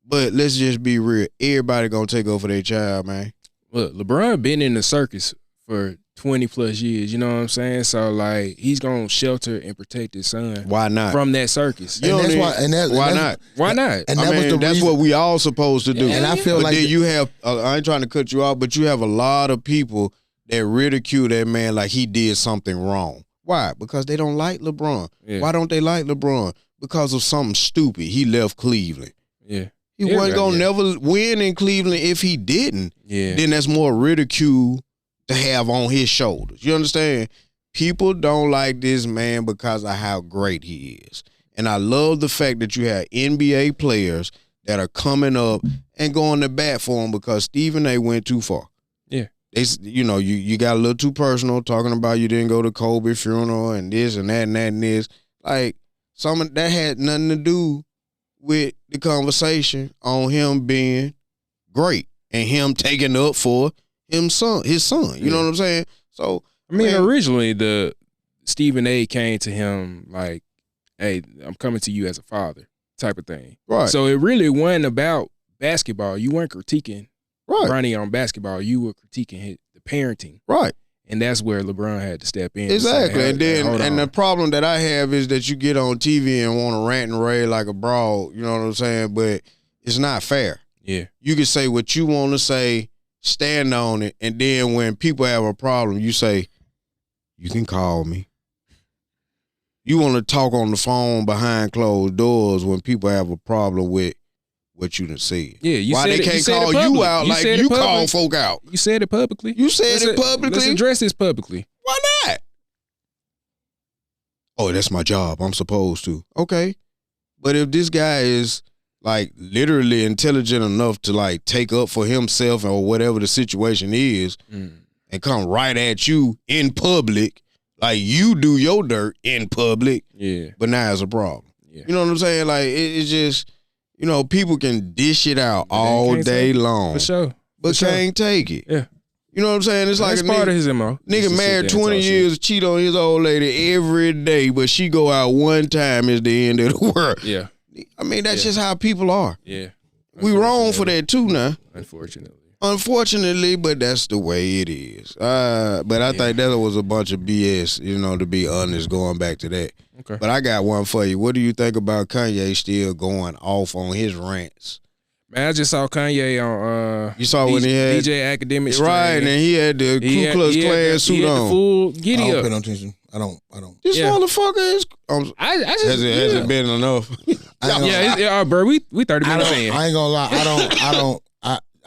Speaker 4: but let's just be real. Everybody going to take over their child, man.
Speaker 5: Look, LeBron been in the circus for 20+ years, you know what I'm saying? So like he's gonna shelter and protect his son.
Speaker 4: Why not?
Speaker 5: From that circus.
Speaker 3: And that's why.
Speaker 4: Why not?
Speaker 5: Why not?
Speaker 3: And
Speaker 4: that's what we all supposed to do.
Speaker 3: And I feel
Speaker 4: but
Speaker 3: like
Speaker 4: then you have. I ain't trying to cut you off, but you have a lot of people that ridicule that man like he did something wrong. Why? Because they don't like LeBron.
Speaker 5: Yeah.
Speaker 4: Why don't they like LeBron? Because of something stupid. He left Cleveland.
Speaker 5: Yeah.
Speaker 4: He wasn't gonna never win in Cleveland if he didn't.
Speaker 5: Yeah.
Speaker 4: Then that's more ridicule to have on his shoulders. You understand? People don't like this man because of how great he is. And I love the fact that you have NBA players that are coming up and going to bat for him because Stephen A. went too far.
Speaker 5: Yeah.
Speaker 4: You got a little too personal talking about you didn't go to Kobe funeral and this and that and that and this. Like, some of that had nothing to do with the conversation on him being great and him taking up for his son. You know what I'm saying? So
Speaker 5: I mean, originally the Stephen A. came to him like, "Hey, I'm coming to you as a father," type of thing.
Speaker 4: Right.
Speaker 5: So it really wasn't about basketball. You weren't critiquing Bronny on basketball. You were critiquing the parenting.
Speaker 4: Right.
Speaker 5: And that's where LeBron had to step in.
Speaker 4: Exactly.
Speaker 5: Say,
Speaker 4: and then the problem that I have is that you get on TV and want to rant and rave like a broad, you know what I'm saying? But it's not fair.
Speaker 5: Yeah.
Speaker 4: You can say what you want to say, stand on it, and then when people have a problem, you say, you can call me. You want to talk on the phone behind closed doors when people have a problem with what you done said.
Speaker 5: Yeah, you
Speaker 4: why
Speaker 5: said
Speaker 4: they
Speaker 5: it,
Speaker 4: can't call you out like you call folk out?
Speaker 5: You said it publicly.
Speaker 4: You said it publicly.
Speaker 5: Let's address this publicly.
Speaker 4: Why not? Oh, that's my job. I'm supposed to. Okay. But if this guy is like literally intelligent enough to like take up for himself or whatever the situation is and come right at you in public, like you do your dirt in public, but now it's a problem. Yeah. You know what I'm saying? Like it's just, people can dish it out all day long.
Speaker 5: For sure.
Speaker 4: But can't take it.
Speaker 5: Yeah.
Speaker 4: You know what I'm saying? It's like a
Speaker 5: part of his MO.
Speaker 4: Nigga married 20 years, cheat on his old lady every day, but she go out one time is the end of the world.
Speaker 5: Yeah.
Speaker 4: I mean, that's just how people are.
Speaker 5: Yeah.
Speaker 4: We wrong for that too now. Unfortunately, but that's the way it is. But I think that was a bunch of BS, to be honest, going back to that.
Speaker 5: Okay.
Speaker 4: But I got one for you. What do you think about Kanye still going off on his rants?
Speaker 5: Man, I just saw Kanye on
Speaker 4: you saw when he had
Speaker 5: DJ Academic
Speaker 4: right, and he had the Ku Klux Klan suit on.
Speaker 5: The full giddy
Speaker 3: I don't
Speaker 5: up.
Speaker 3: pay no attention. I don't.
Speaker 4: This motherfucker is.
Speaker 5: Has
Speaker 4: it been enough?
Speaker 5: Bro, we 30 minutes in.
Speaker 3: I ain't gonna lie.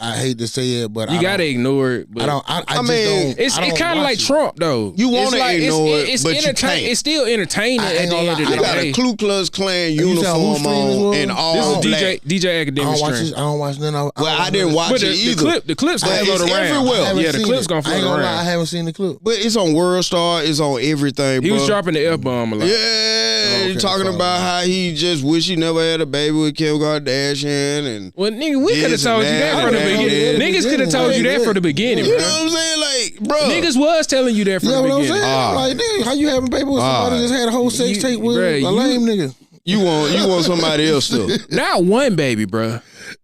Speaker 3: I hate to say it, but
Speaker 5: you gotta ignore it. But
Speaker 3: I just
Speaker 4: mean,
Speaker 3: don't.
Speaker 5: it's kind of like Trump though.
Speaker 4: You want to ignore it,
Speaker 5: it's
Speaker 4: but you can't.
Speaker 5: It's still entertaining at the end of the
Speaker 4: They got
Speaker 5: day.
Speaker 4: a Ku Klux Klan uniform on and all
Speaker 5: This
Speaker 4: black.
Speaker 5: is DJ Academic Stream.
Speaker 3: I don't watch none of.
Speaker 4: Well, I didn't watch
Speaker 5: But
Speaker 4: it either.
Speaker 5: the clips
Speaker 4: But
Speaker 5: gonna float
Speaker 4: it's
Speaker 5: around.
Speaker 4: everywhere.
Speaker 5: Yeah, the clips gonna
Speaker 3: I
Speaker 5: float
Speaker 3: ain't gonna lie, I
Speaker 5: around.
Speaker 3: haven't seen the clip.
Speaker 4: But it's on World Star. It's on everything.
Speaker 5: He
Speaker 4: bro.
Speaker 5: was dropping the F-bomb a lot.
Speaker 4: Yeah,
Speaker 3: okay,
Speaker 4: talking
Speaker 3: sorry.
Speaker 4: about how he just wish he never had a baby with Kim Kardashian and.
Speaker 5: Well, nigga, we could have
Speaker 4: This
Speaker 5: told you
Speaker 4: and
Speaker 5: that
Speaker 4: that
Speaker 5: from the
Speaker 4: and
Speaker 5: beginning.
Speaker 4: that.
Speaker 5: Niggas could have told you that from the beginning,
Speaker 4: You
Speaker 5: bro.
Speaker 4: know what I'm saying? Like, bro.
Speaker 5: Niggas was telling you that from
Speaker 3: You know
Speaker 5: the
Speaker 3: what I'm
Speaker 5: beginning.
Speaker 3: saying? Like, nigga, how you having a baby with somebody that just had a whole sex
Speaker 5: You-
Speaker 3: tape with
Speaker 5: bruh,
Speaker 3: a lame nigga?
Speaker 4: You want somebody else to.
Speaker 5: Not one baby, bro.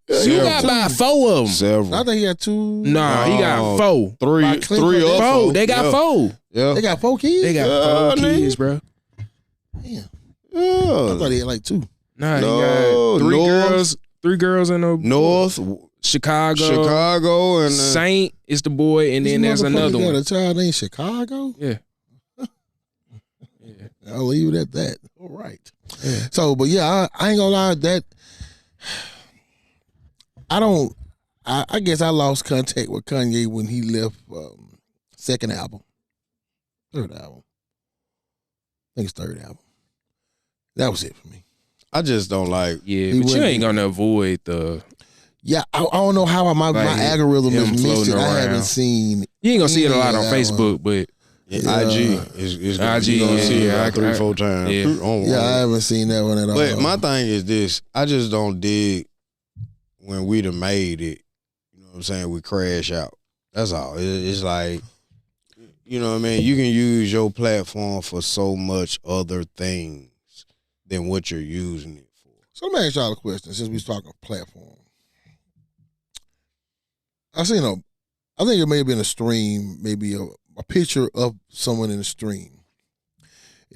Speaker 5: You got about 4 of them.
Speaker 4: Several.
Speaker 3: I think he had 2.
Speaker 5: Nah, he got 4.
Speaker 3: By
Speaker 4: Three
Speaker 3: Clint
Speaker 4: or
Speaker 3: Kardashian.
Speaker 5: 4. They got 4.
Speaker 4: Yeah.
Speaker 3: They got 4 kids.
Speaker 5: They got 4
Speaker 4: nigga.
Speaker 5: kids, bro.
Speaker 3: Damn. I
Speaker 4: Yeah.
Speaker 3: thought he had like 2.
Speaker 5: Nah,
Speaker 4: No,
Speaker 5: he got 3
Speaker 4: North.
Speaker 5: girls. 3 girls in the
Speaker 4: North, Chicago, and
Speaker 5: Saint is the boy, and then there's another
Speaker 3: got
Speaker 5: one.
Speaker 3: a child named Chicago.
Speaker 5: Yeah.
Speaker 3: I'll leave it at that. All right. So, but yeah, I ain't gonna lie. That I don't. I guess I lost contact with Kanye when he left second album, third album. I think it's third album. That was it for me.
Speaker 4: I just don't like.
Speaker 5: Yeah,
Speaker 3: He
Speaker 5: but you
Speaker 3: wouldn't-
Speaker 5: ain't gonna avoid the.
Speaker 3: Yeah, I don't know how my
Speaker 5: Like
Speaker 3: algorithm
Speaker 5: him
Speaker 3: is missed.
Speaker 5: floating
Speaker 3: I haven't
Speaker 5: around.
Speaker 3: seen.
Speaker 5: You ain't gonna see it a lot on
Speaker 3: Yeah,
Speaker 5: Facebook, but
Speaker 4: IG is
Speaker 5: IG,
Speaker 4: you gonna see it
Speaker 5: yeah,
Speaker 4: like 3-4 times.
Speaker 5: yeah.
Speaker 3: Yeah, I haven't seen that one at all.
Speaker 4: But my thing is this: I just don't dig when we done made it. You know what I'm saying? We crash out. That's all. It's like, you know what I mean? You can use your platform for so much other things than what you're using it for.
Speaker 3: So let me ask y'all a question. Since we was talking platform, I think it may have been a stream, maybe a picture of someone in the stream.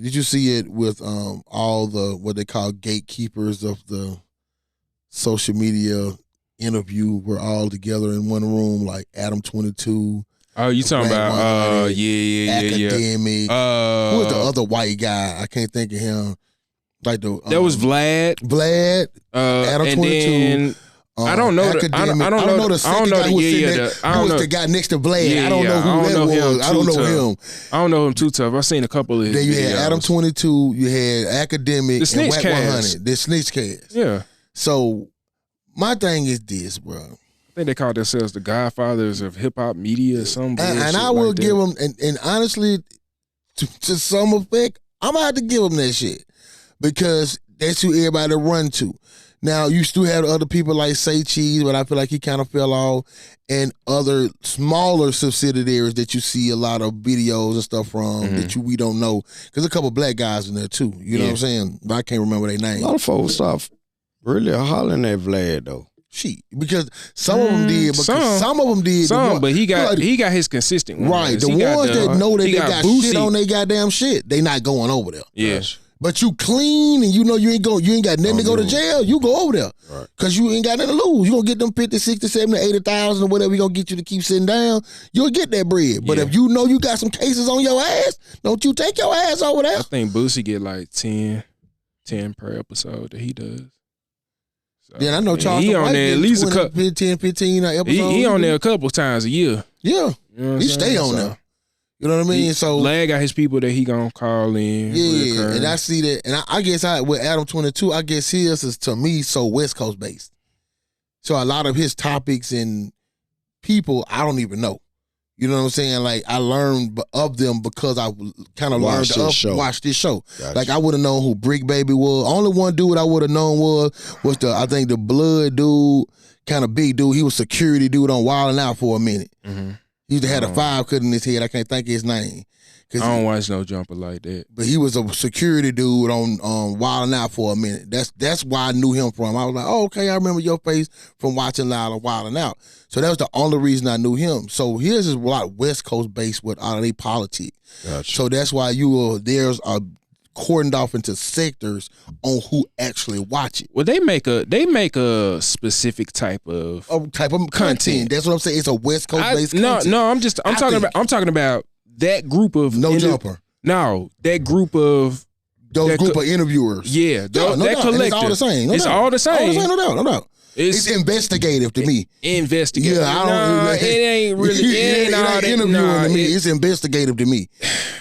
Speaker 3: Did you see it with all the what they call gatekeepers of the social media interview? We're all together in one room, like Adam 22.
Speaker 5: oh, you talking
Speaker 3: Black
Speaker 5: about
Speaker 3: White,
Speaker 5: yeah.
Speaker 3: Academic. Who was the other white guy? I can't think of him. Like the
Speaker 5: that was Vlad.
Speaker 3: Vlad. Adam
Speaker 5: and
Speaker 3: 22.
Speaker 5: then I don't know the- I don't know the-
Speaker 3: the second guy who was sitting there, who was the guy next to Vlad.
Speaker 5: Yeah,
Speaker 3: I don't know
Speaker 5: yeah,
Speaker 3: who
Speaker 5: I don't
Speaker 3: that
Speaker 5: know him
Speaker 3: was. I don't
Speaker 5: too
Speaker 3: know
Speaker 5: tough.
Speaker 3: him.
Speaker 5: I don't know him too tough. I've seen a couple of his
Speaker 3: Then you had
Speaker 5: videos.
Speaker 3: Adam 22. You had Academic
Speaker 5: The
Speaker 3: and
Speaker 5: Snitch
Speaker 3: Whack
Speaker 5: Cast.
Speaker 3: 100. The Snitch Cast.
Speaker 5: Yeah,
Speaker 3: So my thing is this, bro.
Speaker 5: I think they call themselves the Godfathers of hip hop media or something.
Speaker 3: And I will give them, and honestly, to some effect, I'm gonna have to give them that shit because that's who everybody run to. Now you still have other people like Say Cheese, but I feel like he kind of fell off, and other smaller subsidiaries that you see a lot of videos and stuff from that we don't know. Because a couple black guys in there too. You know what I'm saying? But I can't remember their
Speaker 4: A
Speaker 3: name.
Speaker 4: lot of folks stop really hollering at Vlad though.
Speaker 3: Shit, because some of them did, because some of them did.
Speaker 5: but he got
Speaker 3: like,
Speaker 5: his consistent ones.
Speaker 3: right. The
Speaker 5: He got
Speaker 3: ones that know that
Speaker 5: he
Speaker 3: they got
Speaker 5: Boosie.
Speaker 3: shit on their goddamn shit, they not going over there.
Speaker 5: Yeah.
Speaker 3: But you clean and you know you ain't got nothing to go to jail, you go over there.
Speaker 4: Right.
Speaker 3: Cause you ain't got nothing to lose. You gonna get them 50, 60, 70, 80,000 or whatever you gonna get you to keep sitting down, you'll get that bread. But
Speaker 5: Yeah.
Speaker 3: if you know you got some cases on your ass, don't you take your ass over there.
Speaker 5: I think Boosie get like 10 per episode that he does. So,
Speaker 3: Then I know Charles
Speaker 5: he on
Speaker 3: White
Speaker 5: there at
Speaker 3: getting
Speaker 5: least a
Speaker 3: 20,
Speaker 5: couple.
Speaker 3: 15 episodes.
Speaker 5: He on there a couple times a year.
Speaker 3: Yeah.
Speaker 5: You know what
Speaker 3: He
Speaker 5: I'm
Speaker 3: stay
Speaker 5: saying?
Speaker 3: on
Speaker 5: So,
Speaker 3: there. You know what I mean? So
Speaker 5: Lad got his people that he gonna call in.
Speaker 3: yeah,
Speaker 5: reoccurring.
Speaker 3: and I see that, and I guess with Adam 22, I guess his is to me so West Coast based. So a lot of his topics and people I don't even know. You know what I'm saying? Like I learned of them because I kind of learned to watch this show.
Speaker 4: Gotcha.
Speaker 3: Like I would have known who Brick Baby was. Only one dude I would have known was I think the Blood dude, kind of big dude. He was security dude on Wild 'N Out for a minute.
Speaker 5: Mhm.
Speaker 3: He used to have a 5 cut in his head. I can't think of his name.
Speaker 5: I don't watch no jumper like that.
Speaker 3: But he was a security dude on Wild 'N Out for a minute. That's why I knew him from. I was like, oh, okay, I remember your face from watching Wild 'N Out. So that was the only reason I knew him. So his is a lot West Coast based with all of their politics.
Speaker 4: Gotcha.
Speaker 3: So that's why there's a cordoned off into sectors on who actually watch it.
Speaker 5: Well, they make a specific type of
Speaker 3: Content. That's what I'm saying. It's a West Coast based content.
Speaker 5: No, I'm talking about that group of
Speaker 3: No jumper.
Speaker 5: No, that group of
Speaker 3: Those group of interviewers.
Speaker 5: yeah,
Speaker 3: No
Speaker 5: that
Speaker 3: doubt. And
Speaker 5: collective.
Speaker 3: it's all the same.
Speaker 5: It's all the same.
Speaker 3: All the same, no doubt. It's investigative to me.
Speaker 5: Investigative.
Speaker 3: Yeah, I don't.
Speaker 5: It ain't really. It ain't all that.
Speaker 3: Interviewing to me. It's investigative to me,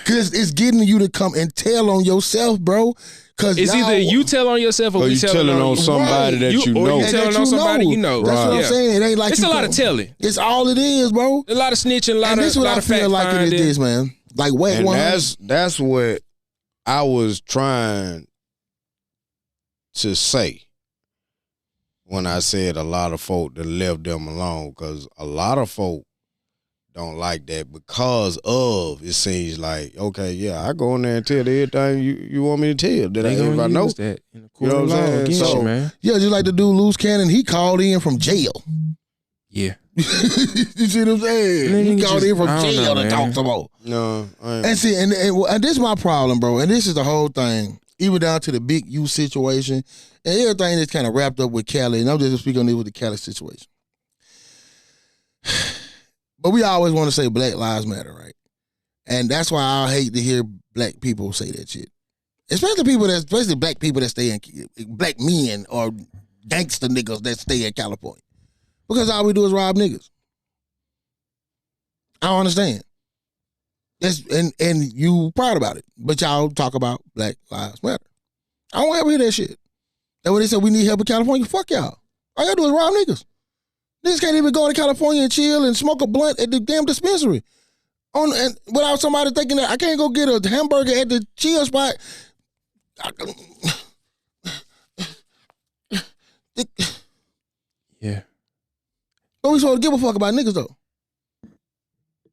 Speaker 3: cause it's getting you to come and tell on yourself, bro. Cause
Speaker 5: it's either you tell on yourself or
Speaker 4: you
Speaker 5: we telling
Speaker 4: on somebody that you know.
Speaker 5: Or you telling on somebody you know.
Speaker 3: That's what I'm saying. It ain't like
Speaker 5: it's a lot of telling.
Speaker 3: It's all it is, bro.
Speaker 5: A lot of snitching, a lot
Speaker 3: and
Speaker 5: of
Speaker 3: this is what I feel like it is, this, man. Like whack one.
Speaker 4: That's what I was trying to say when I said a lot of folk that left them alone, because a lot of folk don't like that because of, it seems like, okay, yeah, I go in there and tell everything you want me to tell that everybody know.
Speaker 5: That in the court of law against you, man.
Speaker 3: Yeah, just like the dude Loose Cannon, he called in from jail.
Speaker 5: Yeah.
Speaker 3: You see what I'm saying? He called in from jail to talk some more.
Speaker 4: No,
Speaker 3: and see, and this is my problem, bro. And this is the whole thing, even down to the big U situation and everything that's kind of wrapped up with Cali. And I'm just speaking on this with the Cali situation. But we always want to say Black Lives Matter, right? And that's why I hate to hear black people say that shit. Especially black people that stay in, black men or gangster niggas that stay in California. Because all we do is rob niggas. I don't understand. And you proud about it. But y'all talk about Black Lives Matter. I don't ever hear that shit. And when they say we need help in California, fuck y'all. All y'all do is rob niggas. Niggas can't even go to California and chill and smoke a blunt at the damn dispensary. And without somebody thinking that I can't go get a hamburger at the chill spot.
Speaker 5: Yeah.
Speaker 3: But we supposed to give a fuck about niggas though.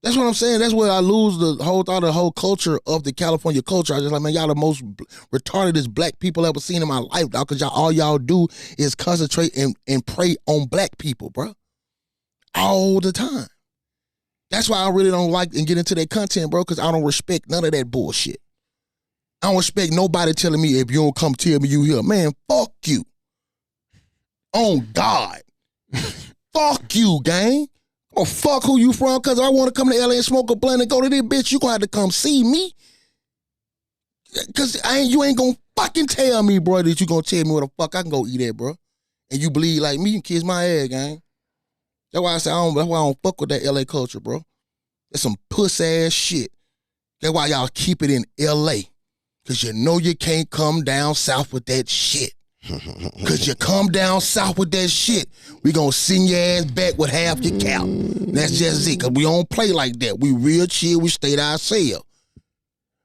Speaker 3: That's what I'm saying. That's where I lose the whole thought of the whole culture of the California culture. I just like, man, y'all the most retardedest black people I've ever seen in my life, dog. Because all y'all do is concentrate and prey on black people, bro. All the time. That's why I really don't like and get into that content, bro, because I don't respect none of that bullshit. I don't respect nobody telling me if you don't come tell me you here. Man, fuck you. On God. Fuck you, gang. Oh, fuck who you from, because I want to come to LA and smoke a blunt and go to this bitch, you going to have to come see me. Because you ain't going to fucking tell me, bro, that you going to tell me where the fuck I can go eat at, bro. And you bleed like me, you kiss my ass, gang. That's why I say that's why I don't fuck with that LA culture, bro. That's some puss-ass shit. That's why y'all keep it in LA. Because you know you can't come down south with that shit. Because you come down south with that shit, we gonna send your ass back with half your cap. That's just it, because we don't play like that. We real chill, we stay to ourselves.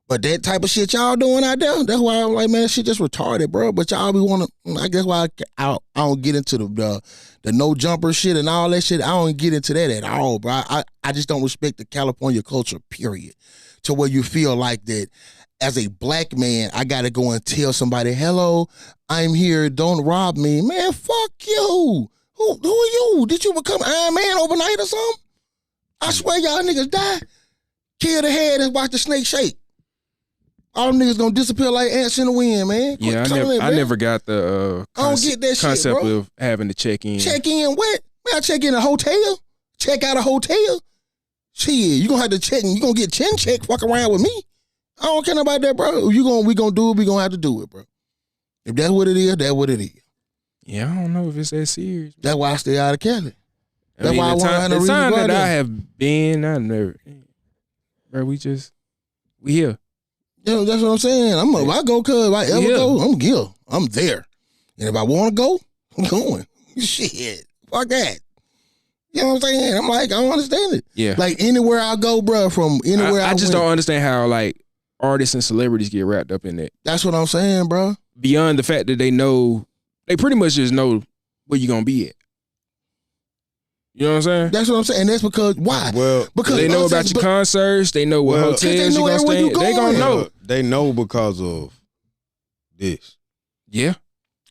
Speaker 3: But that type of shit y'all doing out there, that's why I'm like, man, that shit just retarded, bro. But y'all be wanna, I guess why I don't get into the no jumper shit and all that shit. I don't get into that at all, bro. I just don't respect the California culture, period. To where you feel like that as a black man, I gotta go and tell somebody, hello, I'm here, don't rob me. Man, fuck you. Who are you? Did you become Iron Man overnight or something? I swear y'all niggas die. Kill the head and watch the snake shake. All them niggas gonna disappear like ants in the wind, man.
Speaker 5: Yeah, I never got the
Speaker 3: I don't get that
Speaker 5: concept
Speaker 3: shit, bro.
Speaker 5: of having to check in.
Speaker 3: Check in what? Man, I check in a hotel? Check out a hotel? Shit, you gonna have to check and you gonna get chin check fuck around with me. I don't care about that, bro. We gonna do it, we gonna have to do it, bro. If that's what it is, that's what it is.
Speaker 5: Yeah, I don't know if it's that serious.
Speaker 3: That's why I stay out of Cali. That's why I want to have no
Speaker 5: the
Speaker 3: reason
Speaker 5: time
Speaker 3: to go out
Speaker 5: that
Speaker 3: there.
Speaker 5: I have been, I never, bro, we here.
Speaker 3: Yeah, that's what I'm saying. If I go, cuz if I ever go, I'm here. I'm there. And if I want to go, I'm going. Shit, fuck that. You know what I'm saying? I'm like, I don't understand it.
Speaker 5: Yeah.
Speaker 3: Like anywhere I go, bro, from anywhere
Speaker 5: I just
Speaker 3: went,
Speaker 5: don't understand how like artists and celebrities get wrapped up in that.
Speaker 3: That's what I'm saying, bro.
Speaker 5: Beyond the fact that they pretty much just know where you're gonna be at. You know what I'm saying?
Speaker 3: That's what I'm saying. And that's because why?
Speaker 4: Well,
Speaker 3: because
Speaker 5: they know about your concerts. They know what hotels
Speaker 3: they know
Speaker 5: you're gonna
Speaker 3: where
Speaker 5: stay.
Speaker 3: you
Speaker 5: They gonna
Speaker 3: going.
Speaker 5: know.
Speaker 4: They know because of this.
Speaker 5: Yeah.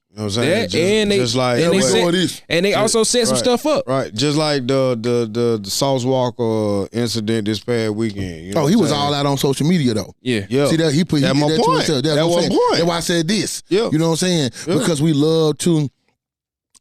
Speaker 4: You know what I'm saying?
Speaker 5: And they also set some stuff up.
Speaker 4: Right. Just like the Sauce Walker incident this past weekend. You know
Speaker 3: he was all out on social media though.
Speaker 5: Yeah.
Speaker 3: See that he did that
Speaker 4: my
Speaker 3: to
Speaker 4: point.
Speaker 3: himself. That's what I'm saying. That's why I said this.
Speaker 4: Yeah.
Speaker 3: You know what I'm saying?
Speaker 4: Yeah.
Speaker 3: Because we love to,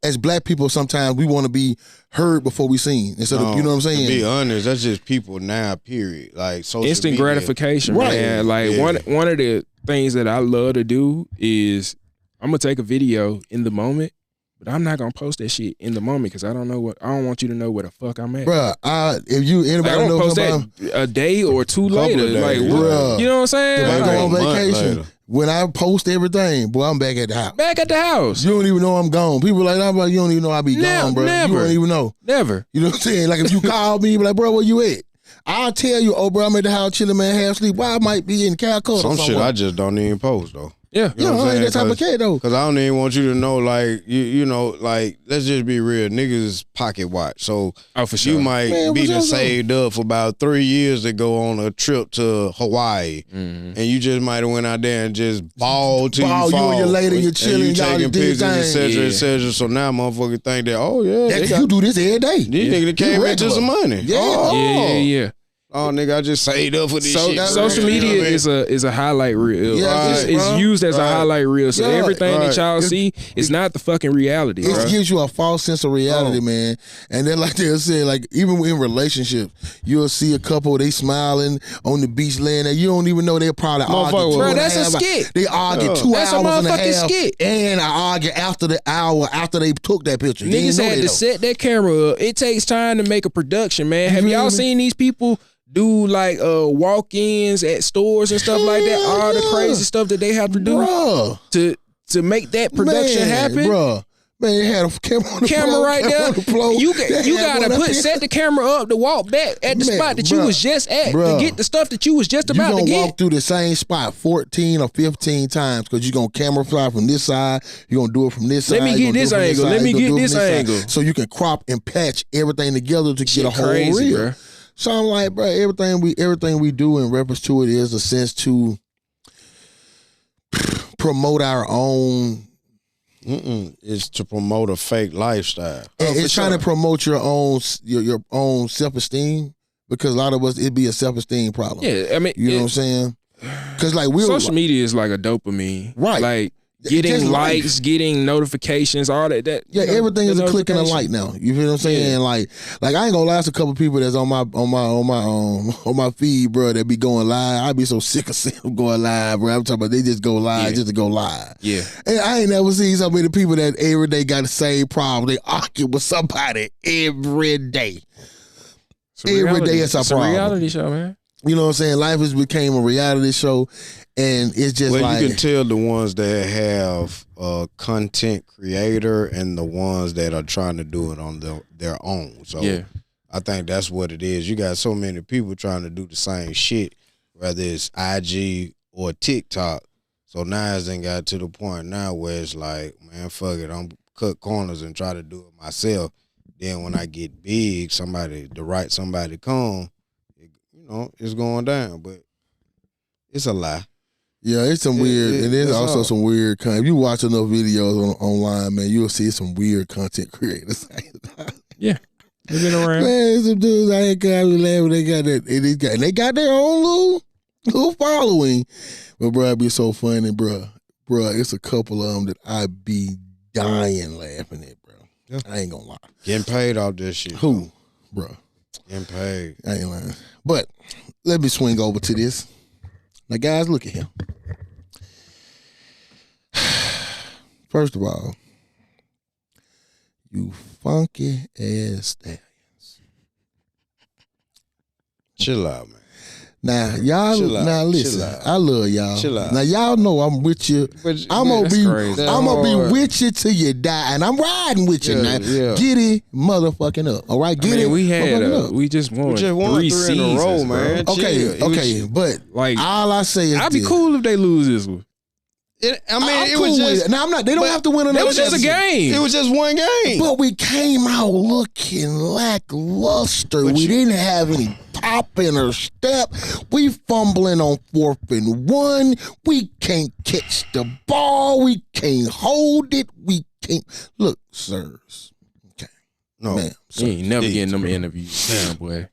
Speaker 3: as black people, sometimes we want to be heard before we seen. Instead of, you know what I'm saying?
Speaker 4: To be honest, that's just people now, period. Like social
Speaker 5: Instant
Speaker 4: media.
Speaker 5: gratification, man. Like one of the things that I love to do is I'm gonna take a video in the moment But I'm not gonna post that shit in the moment because I don't want you to know where the fuck I'm at.
Speaker 3: Bruh, if you
Speaker 5: Like,
Speaker 3: anybody
Speaker 5: I don't
Speaker 3: know
Speaker 5: post
Speaker 3: somebody,
Speaker 5: that a day or two later.
Speaker 4: of days,
Speaker 5: Like,
Speaker 3: bruh.
Speaker 5: you know what I'm saying?
Speaker 3: if I
Speaker 5: Like,
Speaker 3: go on
Speaker 4: month
Speaker 3: vacation,
Speaker 4: later.
Speaker 3: when I post everything, boy, I'm back at the house.
Speaker 5: back at the house.
Speaker 3: You don't even know I'm gone. People like, I'm like, you don't even know I be gone, bro.
Speaker 5: Never.
Speaker 3: You don't even know.
Speaker 5: Never.
Speaker 3: You know what I'm saying? Like if you call me, be like, bro, where you at? I'll tell you, oh, bro, I'm at the house chilling, man, half sleep. Why I might be in Calcutta.
Speaker 4: Some
Speaker 3: or
Speaker 4: shit
Speaker 3: somewhere.
Speaker 4: I just don't even post though.
Speaker 5: Yeah.
Speaker 3: You know, I ain't that type of kid though.
Speaker 4: Because I don't even want you to know, like, you know, like, let's just be real. Niggas pocket watch. So
Speaker 5: Oh, for sure.
Speaker 4: you might
Speaker 3: Man,
Speaker 4: be
Speaker 3: what's
Speaker 4: done
Speaker 3: up,
Speaker 4: saved up for about 3 years to go on a trip to Hawaii.
Speaker 5: Mhm.
Speaker 4: And you just might have went out there and just balled till
Speaker 3: Ball,
Speaker 4: you
Speaker 3: you
Speaker 4: fall.
Speaker 3: and your lady, you're chilling,
Speaker 4: and you
Speaker 3: y'all
Speaker 4: taking
Speaker 3: did
Speaker 4: pictures,
Speaker 3: thing.
Speaker 4: et cetera,
Speaker 5: Yeah.
Speaker 4: et cetera. So now motherfuckers think that, oh, yeah, they got,
Speaker 3: You do this every day.
Speaker 4: these niggas came
Speaker 3: You
Speaker 4: into
Speaker 3: regular.
Speaker 4: some money.
Speaker 3: Yeah.
Speaker 4: Oh,
Speaker 5: Yeah.
Speaker 4: Oh, nigga, I just saved up for this
Speaker 5: So
Speaker 4: shit.
Speaker 5: social
Speaker 4: You know
Speaker 5: media
Speaker 4: what I mean?
Speaker 5: is a highlight reel.
Speaker 3: Yeah,
Speaker 5: It's,
Speaker 3: it
Speaker 5: it's
Speaker 3: is, bro.
Speaker 5: used as a
Speaker 4: Right.
Speaker 5: highlight reel. So
Speaker 3: Yeah,
Speaker 5: everything that
Speaker 4: right.
Speaker 5: y'all see is not the fucking reality, bro.
Speaker 3: It gives you a false sense of reality, man. And then, like they said, like even in relationships, you'll see a couple they smiling on the beach laying there. You don't even know they're probably arguing.
Speaker 5: Bro,
Speaker 3: 2.5
Speaker 5: that's a
Speaker 3: hours.
Speaker 5: skit.
Speaker 3: They argue 2
Speaker 5: That's a
Speaker 3: hours and a
Speaker 5: motherfucking
Speaker 3: half,
Speaker 5: skit.
Speaker 3: and I argue after the hour after they took that picture. You
Speaker 5: Niggas
Speaker 3: didn't know
Speaker 5: had
Speaker 3: that,
Speaker 5: to
Speaker 3: though.
Speaker 5: set that camera up. It takes time to make a production, man. Have
Speaker 3: feel
Speaker 5: y'all
Speaker 3: me?
Speaker 5: seen these people do like walk-ins at stores and stuff like that?
Speaker 3: Hell
Speaker 5: All the
Speaker 3: yeah.
Speaker 5: crazy stuff that they have to do
Speaker 3: Bruh,
Speaker 5: to make that production
Speaker 3: man,
Speaker 5: happen.
Speaker 3: Bruh. Man, they had a camera on the
Speaker 5: Camera
Speaker 3: floor,
Speaker 5: right
Speaker 3: camera
Speaker 5: there.
Speaker 3: on the floor.
Speaker 5: You
Speaker 3: They
Speaker 5: gotta
Speaker 3: had one up
Speaker 5: put
Speaker 3: there.
Speaker 5: set the camera up to walk back at the
Speaker 3: Man,
Speaker 5: spot that you
Speaker 3: bruh,
Speaker 5: was just at
Speaker 3: bruh.
Speaker 5: to get the stuff that you was just
Speaker 3: You
Speaker 5: about to
Speaker 3: gonna
Speaker 5: get.
Speaker 3: walk through the same spot 14 or 15 times because you're gonna camera fly from this side, you're gonna do it from this
Speaker 5: Let
Speaker 3: side.
Speaker 5: me
Speaker 3: you
Speaker 5: get
Speaker 3: gonna do
Speaker 5: this
Speaker 3: it from
Speaker 5: angle.
Speaker 3: side,
Speaker 5: Let me
Speaker 3: you gonna
Speaker 5: get
Speaker 3: do it
Speaker 5: this
Speaker 3: from side.
Speaker 5: angle.
Speaker 3: So you can crop and patch everything together to
Speaker 5: Shit
Speaker 3: get a whole
Speaker 5: crazy,
Speaker 3: reel.
Speaker 5: bruh.
Speaker 3: So I'm like, bro, everything we do in reference to it is a sense to promote our own.
Speaker 4: It's to promote a fake lifestyle.
Speaker 3: It's trying to promote your own self-esteem because a lot of us it'd be a self-esteem problem.
Speaker 5: Yeah, I mean,
Speaker 3: You know what I'm saying? Because like we're
Speaker 5: social media is like a dopamine,
Speaker 3: Right.
Speaker 5: Like
Speaker 3: Just
Speaker 5: getting
Speaker 3: life.
Speaker 5: likes, getting notifications, all that.
Speaker 3: Yeah,
Speaker 5: you know,
Speaker 3: everything is
Speaker 5: the
Speaker 3: a click and a
Speaker 5: notification.
Speaker 3: light now. You feel what I'm saying?
Speaker 5: Yeah.
Speaker 3: Like I ain't gonna lie, it's a couple people that's on my feed, bro, that be going live. I be so sick of seeing them going live, bro. I'm talking about they just go live
Speaker 5: Yeah.
Speaker 3: just to go live.
Speaker 5: Yeah,
Speaker 3: And I ain't never seen so many people that every day got the same problem. They argue with somebody every day.
Speaker 5: It's a
Speaker 3: Every
Speaker 5: reality.
Speaker 3: day it's a problem.
Speaker 5: reality show, man.
Speaker 3: You know what I'm saying? Life has became a reality show, and it's just
Speaker 4: Well,
Speaker 3: like
Speaker 4: you can tell the ones that have a content creator and the ones that are trying to do it on their own. So
Speaker 5: Yeah.
Speaker 4: I think that's what it is. You got so many people trying to do the same shit, whether it's IG or TikTok. So now it's then got to the point now where it's like, man, fuck it, I'm cut corners and try to do it myself. Then when I get big, the right somebody come, it's going down. But it's a lie.
Speaker 3: yeah, it's some weird, and there's
Speaker 4: it's
Speaker 3: also
Speaker 4: all.
Speaker 3: some weird content. If you watch enough videos online, man, you'll see some weird content creators.
Speaker 5: Yeah, they've been around.
Speaker 3: Man, some dudes I ain't got to laugh. They got that, and they got their own little following. But bro, it be so funny, bro. It's a couple of them that I be dying laughing at, bro.
Speaker 4: Yeah.
Speaker 3: I ain't gonna lie.
Speaker 4: Getting paid off this shit.
Speaker 3: Who, bro?
Speaker 4: Getting paid.
Speaker 3: I ain't lying. But let me swing over to this. Now, guys, look at him. First of all, you funky ass stallions.
Speaker 4: Chill out, man.
Speaker 3: Now, y'all,
Speaker 4: Chill out,
Speaker 3: now
Speaker 4: chill
Speaker 3: listen,
Speaker 4: out.
Speaker 3: I love y'all.
Speaker 4: Chill out.
Speaker 3: Now, y'all know I'm with you. I'm gonna
Speaker 5: that's
Speaker 3: be,
Speaker 5: crazy.
Speaker 3: I'm gonna be
Speaker 4: Hard.
Speaker 3: with you till you die, and I'm riding with you
Speaker 4: Yeah,
Speaker 3: now.
Speaker 4: yeah.
Speaker 3: Get it, motherfucking up. All right,
Speaker 5: I
Speaker 3: get
Speaker 5: mean,
Speaker 3: it.
Speaker 5: we had
Speaker 3: motherfucking up.
Speaker 5: we just won,
Speaker 4: We just won
Speaker 5: 3
Speaker 4: 3 in a row,
Speaker 5: seasons, bro.
Speaker 4: man.
Speaker 3: Okay,
Speaker 4: Chill.
Speaker 3: okay, but
Speaker 5: Like,
Speaker 3: all I say is
Speaker 5: I'd be
Speaker 3: this.
Speaker 5: cool if they lose this one.
Speaker 3: I'm
Speaker 4: It
Speaker 3: cool
Speaker 4: was
Speaker 3: with
Speaker 4: just
Speaker 3: it. Now I'm not. They don't
Speaker 4: but
Speaker 3: have to win
Speaker 5: It
Speaker 3: another.
Speaker 5: was just a game.
Speaker 4: It was just one game.
Speaker 3: But we came out looking lackluster. We didn't have any pop in our step. We fumbling on 4th and 1. We can't catch the ball. We can't hold it. We can't. Look, sirs. Okay.
Speaker 4: No,
Speaker 3: Man,
Speaker 5: You ain't never
Speaker 4: Jeez,
Speaker 5: getting them
Speaker 4: bro.
Speaker 5: interviews, damn boy.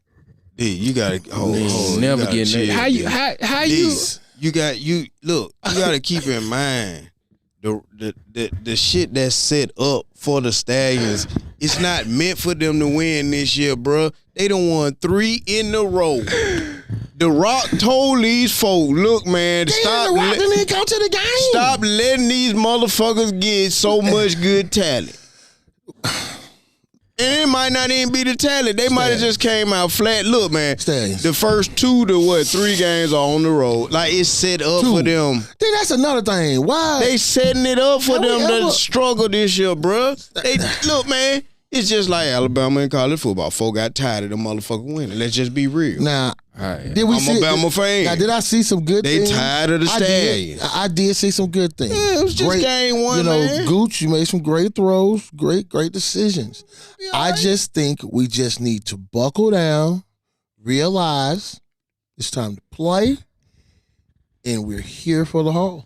Speaker 4: D, you gotta hold.
Speaker 5: You ain't never getting that. How you?
Speaker 4: You gotta keep in mind the shit that's set up for the Stallions. It's not meant for them to win this year, bro. They done won 3 in a row. The Rock told these folk, look, man,
Speaker 3: Stop didn't come to the game.
Speaker 4: stop letting these motherfuckers get so much good talent. And it might not even be the talent. They might have just came out flat. Look, man,
Speaker 3: Stallions.
Speaker 4: the first 2 to 3 games are on the road. Like, it's set up for them.
Speaker 3: Then that's another thing. Why?
Speaker 4: They setting it up for
Speaker 3: Have we
Speaker 4: them to
Speaker 3: ever-
Speaker 4: struggle this year, bruh. Look, man, it's just like Alabama in college football. Folk got tired of them motherfucking winning. Let's just be real.
Speaker 3: Now,
Speaker 5: Right.
Speaker 3: did we
Speaker 4: I'm
Speaker 3: see
Speaker 4: a Bama fan.
Speaker 3: Now, did I see some good
Speaker 4: They
Speaker 3: things?
Speaker 4: tired of the
Speaker 3: I
Speaker 4: Stallions.
Speaker 3: I did see some good things.
Speaker 4: Yeah, it was just game one,
Speaker 3: You know,
Speaker 4: man.
Speaker 3: Gooch, you made some great throws, great decisions. I just think we just need to buckle down, realize it's time to play, and we're here for the haul.